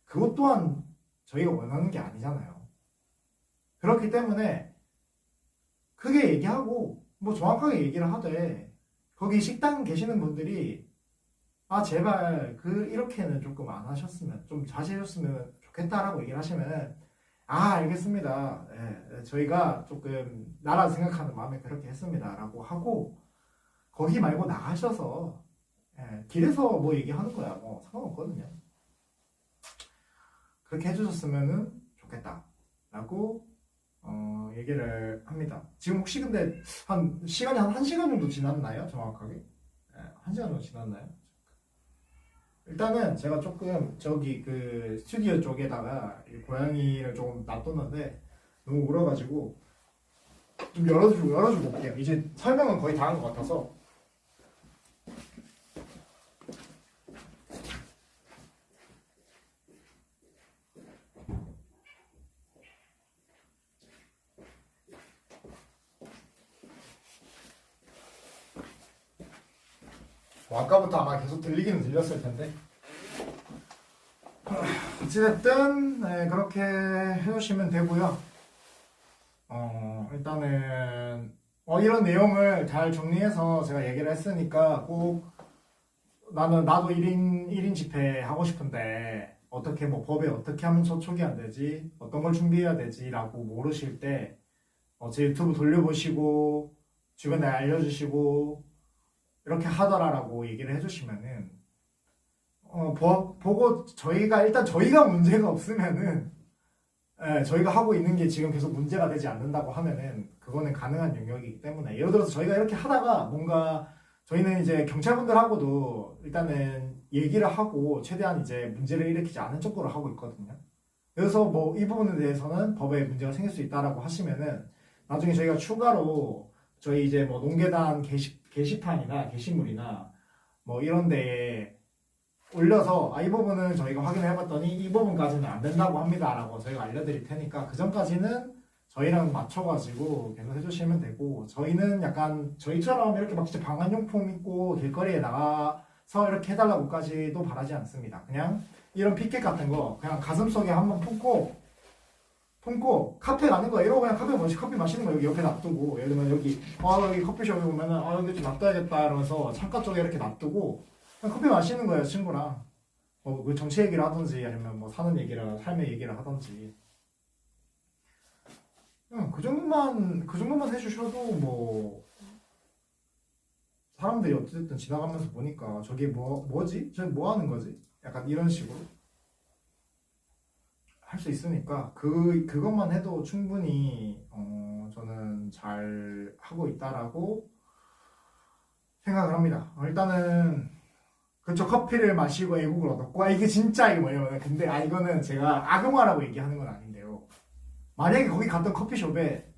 그것 또한 저희가 원하는 게 아니잖아요. 그렇기 때문에 크게 얘기하고 뭐 정확하게 얘기를 하되 거기 식당 계시는 분들이 제발 이렇게는 조금 안 하셨으면 좀 자제해줬으면 좋겠다라고 얘기를 하시면 알겠습니다. 저희가 조금 나라 생각하는 마음에 그렇게 했습니다 라고 하고 거기 말고 나가셔서 길에서 뭐 얘기하는 거야 뭐 상관없거든요. 그렇게 해주셨으면 좋겠다 라고 얘기를 합니다. 지금 혹시 근데 시간이 한 1시간 정도 지났나요? 정확하게? 1시간 정도 지났나요? 일단은 제가 조금 저기 그 스튜디오 쪽에다가 고양이를 조금 놔뒀는데 너무 울어가지고 좀 열어주고 올게요. 이제 설명은 거의 다 한 것 같아서. 아까부터 아마 계속 들리기는 들렸을 텐데 어찌됐든 그렇게 해주시면 되고요. 일단은 이런 내용을 잘 정리해서 제가 얘기를 했으니까 꼭 나도 1인 집회 하고 싶은데 어떻게 뭐 법에 어떻게 하면 저촉이 안 되지 어떤 걸 준비해야 되지 라고 모르실 때 제 유튜브 돌려보시고 주변에 알려주시고 이렇게 하더라라고 얘기를 해주시면은 보고 저희가 문제가 없으면은 저희가 하고 있는 게 지금 계속 문제가 되지 않는다고 하면은 그거는 가능한 영역이기 때문에 예를 들어서 저희가 이렇게 하다가 뭔가 저희는 이제 경찰분들하고도 일단은 얘기를 하고 최대한 이제 문제를 일으키지 않은 쪽으로 하고 있거든요. 그래서 뭐 이 부분에 대해서는 법에 문제가 생길 수 있다라고 하시면은 나중에 저희가 추가로 저희 이제 뭐 농계단 게시판이나 게시물이나 뭐 이런 데에 올려서 이 부분은 저희가 확인을 해봤더니 이 부분까지는 안 된다고 합니다 라고 저희가 알려드릴 테니까 그 전까지는 저희랑 맞춰가지고 계속 해주시면 되고 저희는 약간 저희처럼 이렇게 막 진짜 방한용품 입고 길거리에 나가서 이렇게 해달라고까지도 바라지 않습니다. 그냥 이런 피켓 같은 거 그냥 가슴속에 한번 품고 카페 가는 거야. 이러고 그냥 커피 마시는 거 여기 옆에 놔두고 예를 들면 여기 커피숍에 보면은 여기 좀 놔둬야겠다 이러면서 창가 쪽에 이렇게 놔두고 그냥 커피 마시는 거예요 친구랑. 그 정치 얘기를 하든지 아니면 뭐 사는 얘기를 삶의 얘기를 하든지 그 정도만 해주셔도 뭐 사람들이 어쨌든 지나가면서 보니까 저게 뭐지? 저게 뭐 하는 거지? 약간 이런 식으로 할 수 있으니까 그것만 해도 충분히 저는 잘 하고 있다라고 생각을 합니다. 일단은 그쵸 커피를 마시고 애국을 얻었고 이게 진짜 이게 뭐냐면 근데 이거는 제가 악용하라고 얘기하는 건 아닌데요. 만약에 거기 갔던 커피숍에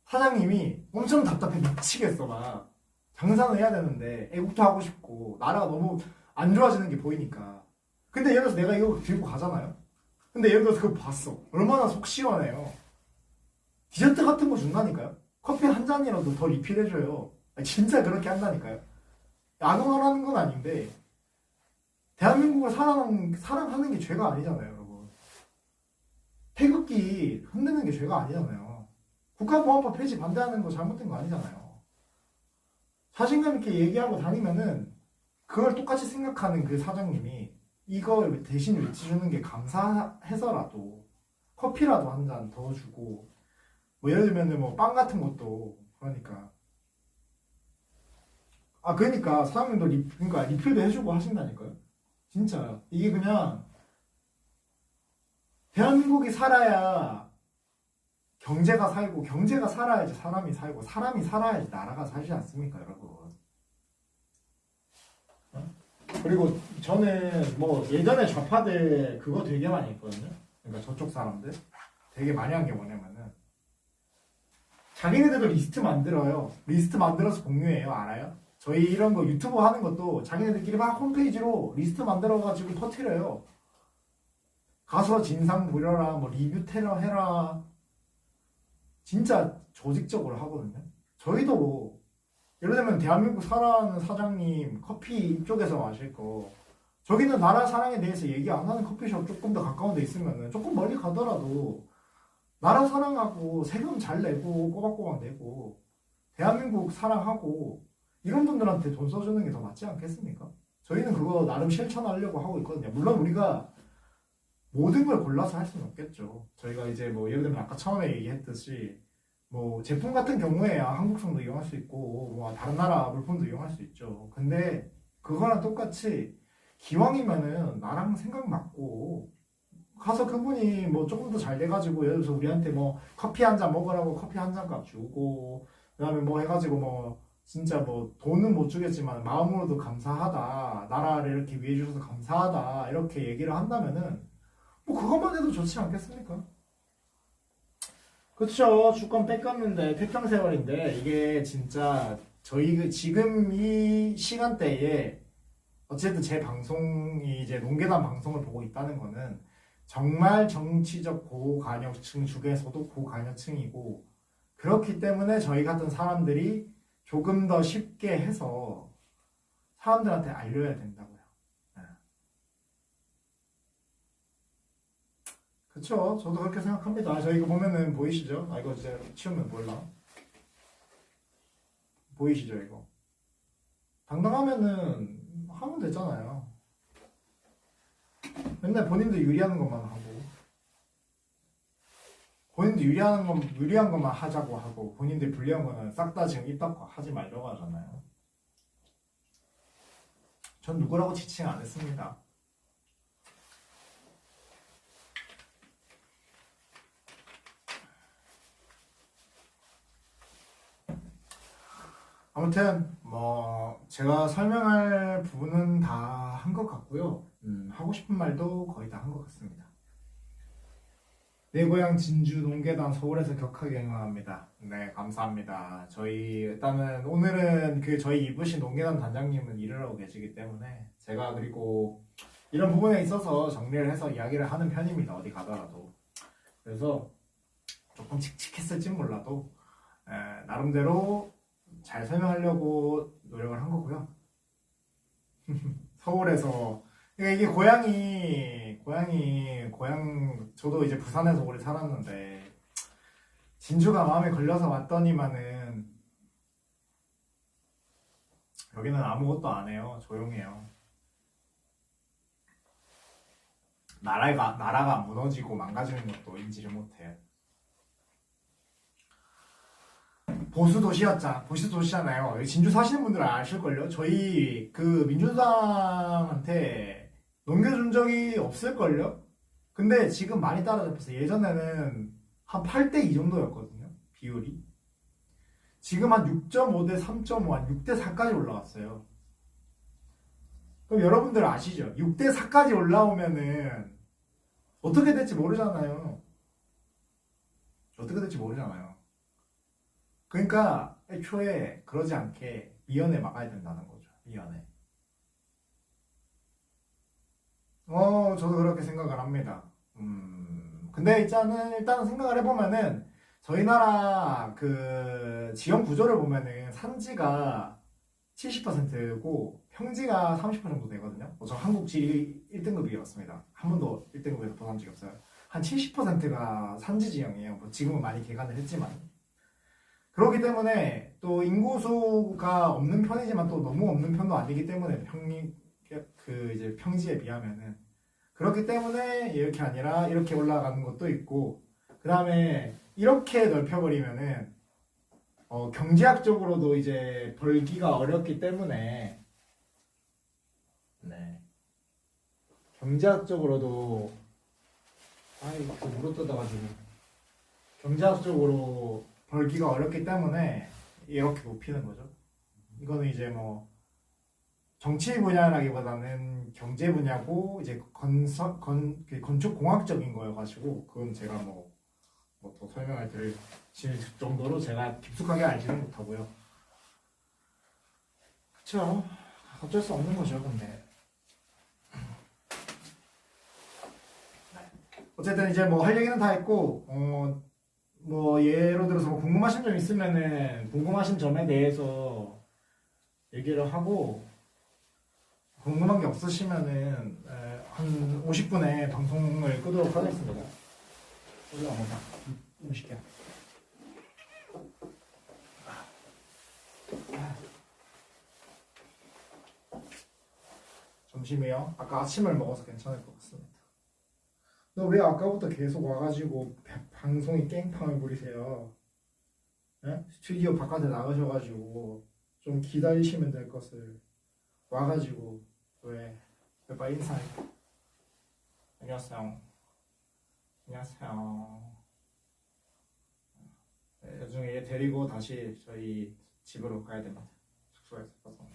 사장님이 엄청 답답해 미치겠어 막 장사는 해야 되는데 애국도 하고 싶고 나라가 너무 안 좋아지는 게 보이니까 근데 예를 들어서 내가 이거 들고 가잖아요. 근데 예를 들어서 그거 봤어. 얼마나 속 시원해요. 디저트 같은 거 준다니까요. 커피 한 잔이라도 더 리필해줘요. 진짜 그렇게 한다니까요. 악용하라는 건 아닌데 대한민국을 사랑하는 게 죄가 아니잖아요, 여러분. 태극기 흔드는 게 죄가 아니잖아요. 국가보안법 폐지 반대하는 거 잘못된 거 아니잖아요. 자신감 있게 얘기하고 다니면은 그걸 똑같이 생각하는 그 사장님이 이걸 대신 외치주는 게 감사해서라도 커피라도 한 잔 더 주고 뭐 예를 들면은 뭐 빵 같은 것도 그러니까 그러니까 사장님도 그러니까 리필도 해주고 하신다니까요. 진짜 이게 그냥 대한민국이 살아야 경제가 살고 경제가 살아야지 사람이 살고 사람이 살아야지 나라가 살지 않습니까, 여러분? 그리고 저는 뭐 예전에 좌파들 그거 되게 많이 했거든요. 그러니까 저쪽 사람들 되게 많이 한 게 뭐냐면은 자기네들도 리스트 만들어요. 리스트 만들어서 공유해요. 알아요? 저희 이런 거 유튜브 하는 것도 자기네들끼리 막 홈페이지로 리스트 만들어가지고 터트려요. 가서 진상 부려라, 뭐 리뷰 테러 해라. 진짜 조직적으로 하거든요. 저희도 뭐 예를 들면 대한민국 사랑하는 사장님 커피 이쪽에서 마실 거 저기는 나라 사랑에 대해서 얘기 안 하는 커피숍 조금 더 가까운 데 있으면 조금 멀리 가더라도 나라 사랑하고 세금 잘 내고 꼬박꼬박 내고 대한민국 사랑하고 이런 분들한테 돈 써주는 게 더 맞지 않겠습니까? 저희는 그거 나름 실천하려고 하고 있거든요. 물론 우리가 모든 걸 골라서 할 수는 없겠죠. 저희가 이제 뭐 예를 들면 아까 처음에 얘기했듯이 뭐 제품 같은 경우에야 한국성도 이용할 수 있고 뭐 다른 나라 물품도 이용할 수 있죠. 근데 그거랑 똑같이 기왕이면은 나랑 생각 맞고 가서 그분이 뭐 조금 더 잘 돼가지고 예를 들어서 우리한테 뭐 커피 한 잔 먹으라고 커피 한 잔 값 주고 그다음에 뭐 해가지고 뭐 진짜 뭐 돈은 못 주겠지만 마음으로도 감사하다 나라를 이렇게 위해 주셔서 감사하다 이렇게 얘기를 한다면은 뭐 그것만 해도 좋지 않겠습니까? 그쵸. 주권 뺏겼는데 태평세월인데 이게 진짜 저희 지금 이 시간대에 어쨌든 제 방송이 이제 농계단 방송을 보고 있다는 거는 정말 정치적 고관여층 중에서도 고관여층이고 그렇기 때문에 저희 같은 사람들이 조금 더 쉽게 해서 사람들한테 알려야 된다고요. 네. 그쵸. 저도 그렇게 생각합니다. 저 이거 보면은 보이시죠? 이거 이제 치우면 몰라. 보이시죠, 이거? 당당하면은 하면 되잖아요. 맨날 본인도 유리한 것만 하고, 본인도 유리한 것만 하자고 하고, 본인들 불리한 거는 싹 다 지금 입 닫고 하지 말려고 하잖아요. 전 누구라고 지칭 안 했습니다. 아무튼 뭐 제가 설명할 부분은 다 한 것 같고요. 하고 싶은 말도 거의 다 한 것 같습니다. 내 고향 진주 농계단 서울에서 격하게 응원합니다. 네, 감사합니다. 저희 일단은 오늘은 그 저희 이부신 농계단 단장님은 일을 하고 계시기 때문에 제가 그리고 이런 부분에 있어서 정리를 해서 이야기를 하는 편입니다. 어디 가더라도. 그래서 조금 칙칙했을지 몰라도 나름대로 잘 설명하려고 노력을 한 거고요. 서울에서 이게 고향 저도 이제 부산에서 오래 살았는데 진주가 마음에 걸려서 왔더니만은 여기는 아무것도 안 해요. 조용해요. 나라가 무너지고 망가지는 것도 인지를 못해요. 보수 도시잖아요. 진주 사시는 분들은 아실걸요? 저희 그 민주당한테 넘겨준 적이 없을걸요? 근데 지금 많이 따라잡혔어요. 예전에는 한 8대2 정도였거든요. 비율이. 지금 한 6.5대 3.5, 한 6대 4까지 올라왔어요. 그럼 여러분들 아시죠? 6대 4까지 올라오면은 어떻게 될지 모르잖아요. 어떻게 될지 모르잖아요. 그러니까 애초에 그러지 않게 미연에 막아야 된다는 거죠. 미연에. 저도 그렇게 생각을 합니다. 근데 일단은 생각을 해보면은 저희 나라 그 지형 구조를 보면은 산지가 70%고 평지가 30% 정도 되거든요. 저 한국 지리 1등급이었습니다. 한 번도 1등급에서 벗어난 적이 없어요. 한 70%가 산지 지형이에요. 뭐 지금은 많이 개간을 했지만. 그렇기 때문에 또 인구수가 없는 편이지만 또 너무 없는 편도 아니기 때문에 이제 평지에 비하면은 그렇기 때문에 이렇게 아니라 이렇게 올라가는 것도 있고 그 다음에 이렇게 넓혀버리면은 경제학적으로도 이제 벌기가 어렵기 때문에 네. 경제학적으로도 그 물어 뜯어가지고 경제학적으로 벌기가 어렵기 때문에 이렇게 높이는 거죠. 이거는 이제 뭐 정치 분야라기보다는 경제 분야고 이제 건축 공학적인 거여가지고 그건 제가 뭐 더 설명을 드릴 정도로 제가 깊숙하게 알지는 못하고요. 그쵸? 어쩔 수 없는 거죠, 근데. 어쨌든 이제 뭐 할 얘기는 다 했고, 뭐 예로 들어서 뭐 궁금하신 점 있으면은 궁금하신 점에 대해서 얘기를 하고 궁금한 게 없으시면은 한 50분에 방송을 끄도록 하겠습니다. 올라가보자. 음식이야. 점심이요? 아까 아침을 먹어서 괜찮을 것 같습니다. 너 왜 아까부터 계속 와가지고 방송이 깽판을 부리세요? 네? 스튜디오 바깥에 나가셔가지고 좀 기다리시면 될 것을 와가지고 왜 빨리 인사해. 안녕하세요. 안녕하세요. 네, 나중에 얘 데리고 다시 저희 집으로 가야 됩니다. 숙소에 있어서.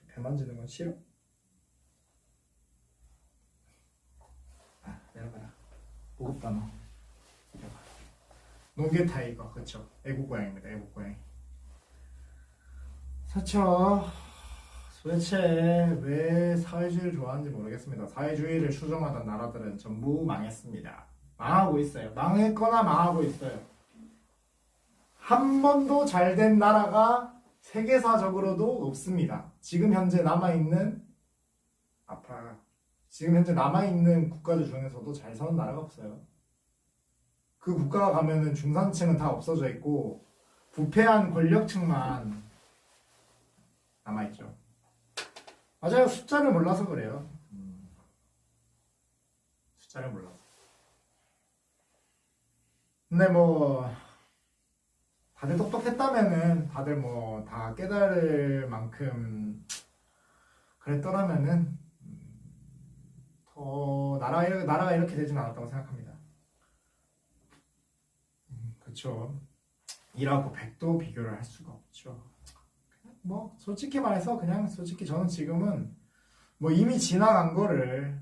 배 만지는 건 싫어? 내려가라. 무겁다 너. 내려가. 농계 타이거 그쵸? 애국고양입니다. 애국고양이. 그쵸. 도대체 왜 사회주의를 좋아하는지 모르겠습니다. 사회주의를 추종하던 나라들은 전부 망했습니다. 망하고 있어요. 망했거나 망하고 있어요. 한 번도 잘된 나라가 세계사적으로도 없습니다. 지금 현재 남아있는 국가들 중에서도 잘 사는 나라가 없어요. 그 국가가 가면은 중산층은 다 없어져 있고 부패한 권력층만 남아있죠. 맞아요. 숫자를 몰라서 그래요. 숫자를 몰라서. 근데 뭐 다들 똑똑했다면은 다들 뭐 다 깨달을 만큼 그랬더라면은 더 나라가 이렇게 되진 않았다고 생각합니다. 그렇죠. 1하고 100도 비교를 할 수가 없죠. 뭐 솔직히 말해서 그냥 솔직히 저는 지금은 뭐 이미 지나간 거를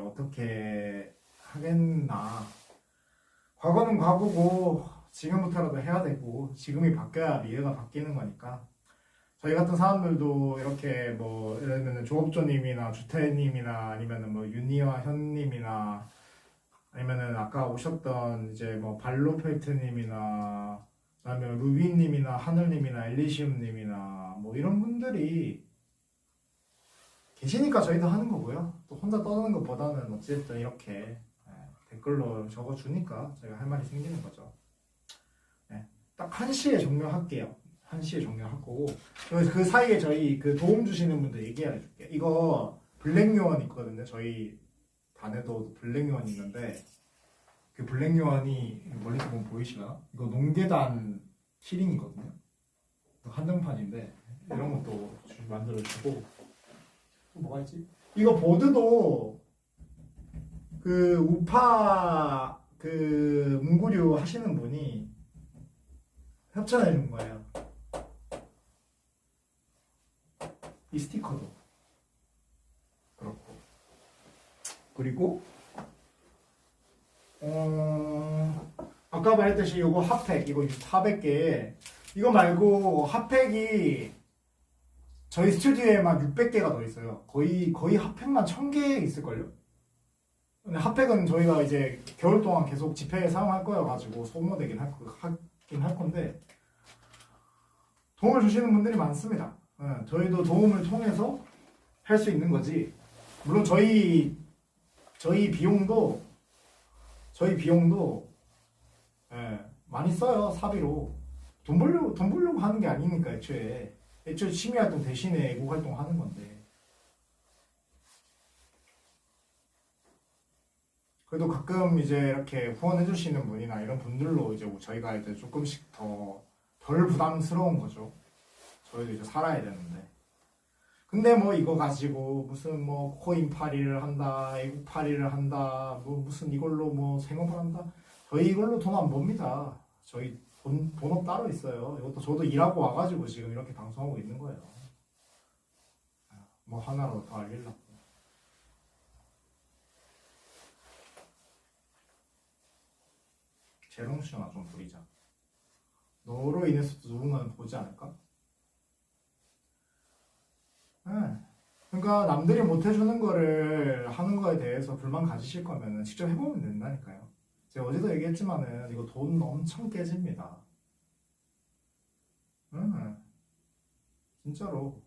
어떻게 하겠나. 과거는 과거고 지금부터라도 해야 되고 지금이 바뀌어야 미래가 바뀌는 거니까 저희 같은 사람들도 이렇게 뭐 예를 들면 조업조님이나 주태님이나 아니면은 뭐 윤희와 현님이나 아니면은 아까 오셨던 이제 뭐 발로펠트님이나 그다음에 루비님이나 하늘님이나 엘리시움님이나 뭐 이런 분들이 계시니까 저희도 하는 거고요. 또 혼자 떠드는 것보다는 어쨌든 이렇게 댓글로 적어주니까 저희가 할 말이 생기는 거죠. 네, 딱 1시에 종료할게요. 1시에 종료하고 그 사이에 저희 그 도움 주시는 분들 얘기해 줄게요. 이거 블랙요원 있거든요. 저희 반에도 블랙요원 있는데 그 블랙요원이 멀리서 보면 보이시나? 이거 농계단 키링이거든요. 한정판인데 이런 것도 만들어주고 또 뭐가 있지? 이거 보드도 그 우파 그 문구류 하시는 분이 협찬해 준 거예요. 이 스티커도 그렇고 그리고 아까 말했듯이 이거 핫팩 이거 400개 이거 말고 핫팩이 저희 스튜디오에만 600개가 더 있어요. 거의 핫팩만 1000개 있을걸요? 근데 핫팩은 저희가 이제 겨울 동안 계속 집회에 사용할 거여가지고 소모되긴 할 건데 도움을 주시는 분들이 많습니다. 저희도 도움을 통해서 할 수 있는 거지. 물론 저희 비용도 많이 써요. 사비로 돈 벌려고 하는 게 아니니까 애초에 취미 활동 대신에 애국 활동 하는 건데. 그래도 가끔 이제 이렇게 후원해 주시는 분이나 이런 분들로 이제 저희가 이제 조금씩 덜 부담스러운 거죠. 저희도 이제 살아야 되는데. 근데 뭐 이거 가지고 무슨 뭐 코인 파리를 한다, 애국 파리를 한다, 뭐 무슨 이걸로 뭐 생업을 한다. 저희 이걸로 돈 안 법니다. 저희 본업 따로 있어요. 이것도 저도 일하고 와가지고 지금 이렇게 방송하고 있는 거예요. 뭐 하나로 더 알리려고. 재롱수나 좀 부리자. 너로 인해서도 누군가는 보지 않을까? 그러니까 남들이 못 해주는 거를 하는 거에 대해서 불만 가지실 거면 직접 해보면 된다니까요. 제가 어제도 얘기했지만은 이거 돈 엄청 깨집니다. 진짜로.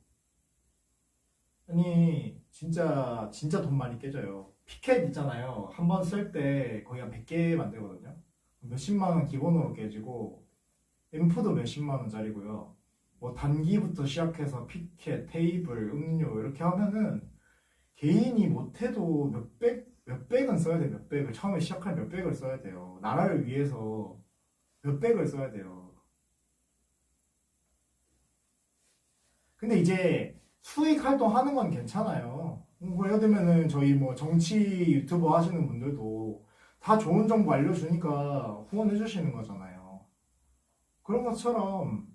아니 진짜 돈 많이 깨져요. 피켓 있잖아요. 한 번 쓸 때 거의 한 100개 만들거든요. 몇십만 원 기본으로 깨지고 앰프도 몇십만 원짜리고요. 뭐 단기부터 시작해서 피켓, 테이블, 음료 이렇게 하면은 개인이 못해도 몇백은 써야 돼요. 몇백을 처음에 시작할 몇백을 써야 돼요. 나라를 위해서 몇백을 써야 돼요. 근데 이제 수익 활동하는 건 괜찮아요. 뭐 예를 들면은 저희 뭐 정치 유튜버 하시는 분들도 다 좋은 정보 알려주니까 후원해 주시는 거잖아요. 그런 것처럼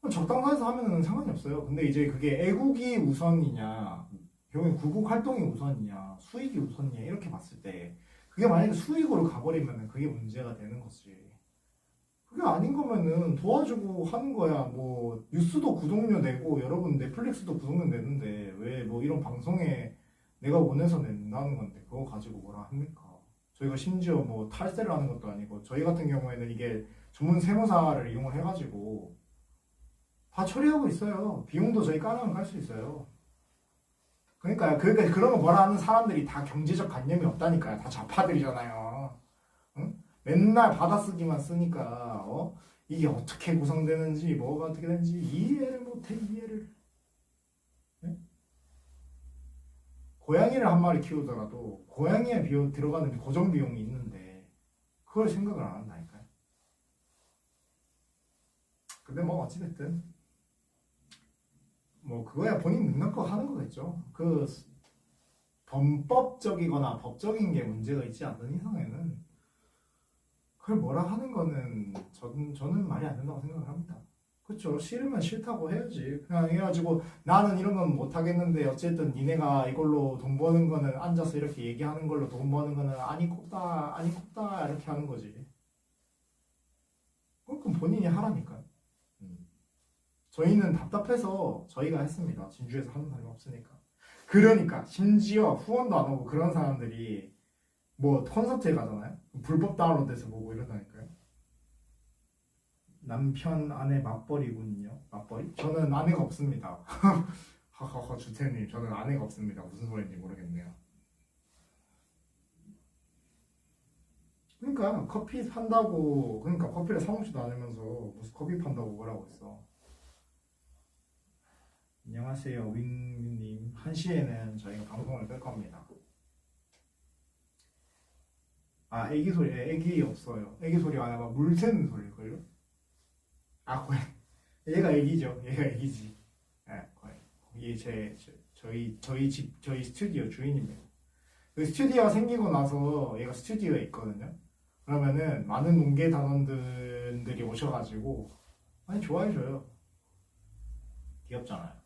적당선에서 하면은 상관이 없어요. 근데 이제 그게 애국이 우선이냐, 결국엔 구국 활동이 우선이냐, 수익이 우선이냐 이렇게 봤을 때 그게 만약에 수익으로 가버리면은 그게 문제가 되는 거지. 그게 아닌 거면은 도와주고 하는 거야. 뭐 뉴스도 구독료 내고 여러분 넷플릭스도 구독료 내는데 왜 뭐 이런 방송에 내가 원해서 낸다는 건데 그거 가지고 뭐라 합니까? 저희가 심지어 뭐 탈세를 하는 것도 아니고 저희 같은 경우에는 이게 전문 세무사를 이용을 해가지고 다 처리하고 있어요. 비용도 저희 까놓으면 깔 수 있어요. 그러니까 그런 거 뭐라 하는 사람들이 다 경제적 관념이 없다니까요. 다 좌파들이잖아요. 응? 맨날 받아쓰기만 쓰니까 이게 어떻게 구성되는지 뭐가 어떻게 되는지 이해를 못해. 이해를. 네? 고양이를 한 마리 키우더라도 고양이에 들어가는 고정 비용이 있는데 그걸 생각을 안 한다니까요. 근데 뭐 어찌됐든 뭐 그거야 본인 능력껏 하는 거겠죠. 그 범법적이거나 법적인 게 문제가 있지 않는 이상에는 그걸 뭐라 하는 거는 저는 말이 안 된다고 생각을 합니다. 그렇죠. 싫으면 싫다고 해야지. 그냥 해가지고 나는 이런 건 못 하겠는데 어쨌든 니네가 이걸로 돈 버는 거는 앉아서 이렇게 얘기하는 걸로 돈 버는 거는 아니 꼽다 이렇게 하는 거지. 그럼 본인이 하라니까. 저희는 답답해서 저희가 했습니다. 진주에서 하는 사람이 없으니까. 그러니까 심지어 후원도 안 오고 그런 사람들이 뭐 콘서트에 가잖아요. 불법 다운로드해서 보고 이러다니까요. 남편 아내 맞벌이군요. 맞벌이? 저는 아내가 없습니다. 하하하 주태님 저는 아내가 없습니다. 무슨 소리인지 모르겠네요. 그러니까 커피 판다고 그러니까 커피를 사먹지도 않으면서 무슨 커피 판다고 뭐라고 했어. 안녕하세요 윙님. 1시에는 저희가 방송을 끌 겁니다. 아 애기 소리 애기 없어요. 애기 소리가 아니라 물 새는 소리일걸요? 아 거의 얘가 애기죠. 얘가 애기지. 네, 거의 이게 저희 스튜디오 주인입니다. 그 스튜디오가 생기고 나서 얘가 스튜디오에 있거든요. 그러면은 많은 농계 단원들이 오셔가지고 많이 좋아해줘요. 귀엽잖아요.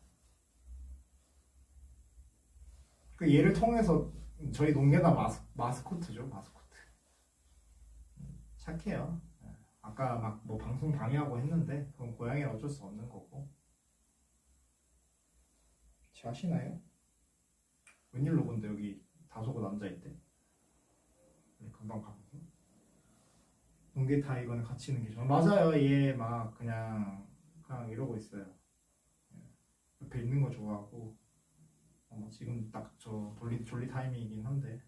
그 얘를 통해서 저희 농계단 마스코트죠, 마스코트. 착해요. 아까 막 뭐 방송 방해하고 했는데 그건 고양이는 어쩔 수 없는 거고. 아시나요? 웬일로 근데 여기 다소곳 앉아있대? 금방 가보고. 농계 타이거는 같이 있는 게 좋아. 맞아요. 얘 막 그냥 이러고 있어요. 옆에 있는 거 좋아하고. 지금 딱 저 졸리 타이밍이긴 한데.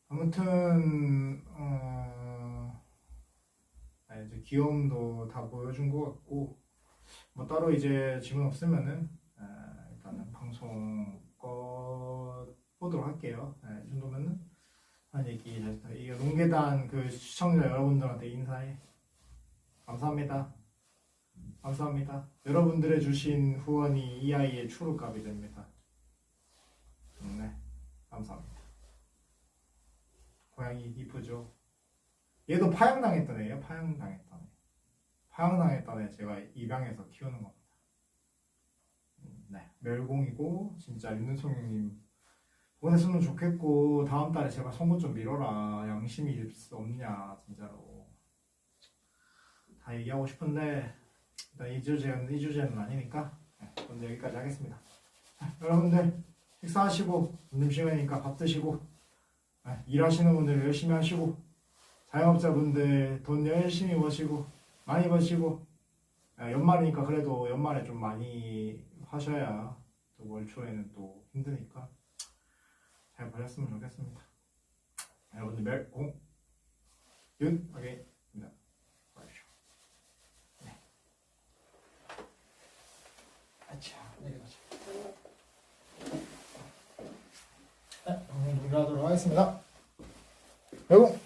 아무튼 이제 귀여움도 다 보여준 것 같고 뭐 따로 이제 질문 없으면은 일단은 방송 꺼보도록 할게요. 이 정도면은 한 얘기 잘했다. 이 농계단 그 시청자 여러분들한테 인사해. 감사합니다. 감사합니다. 여러분들의 주신 후원이 이 아이의 추루값이 됩니다. 네, 감사합니다. 고양이 이쁘죠? 얘도 파양당했던 애예요. 파양당했던 애. 파양당했던 애 제가 입양해서 키우는 겁니다. 네, 멸공이고 진짜 윤은총님 보냈으면 좋겠고 다음 달에 제발 송곳 좀 밀어라. 양심이 있을 수 없냐 진짜로. 다 얘기하고 싶은데 일단 이 주제는 아니니까 오늘 여기까지 하겠습니다. 여러분들 식사하시고 점심시간이니까 밥 드시고 일하시는 분들 열심히 하시고 자영업자분들 돈 열심히 버시고 많이 버시고 연말이니까 그래도 연말에 좀 많이 하셔야 또 월 초에는 또 힘드니까 잘 버셨으면 좋겠습니다. 여러분들 멸공윤하게입니다. 네. 아차 내려가자. 네, 방송 종료하도록 하겠습니다. 여러분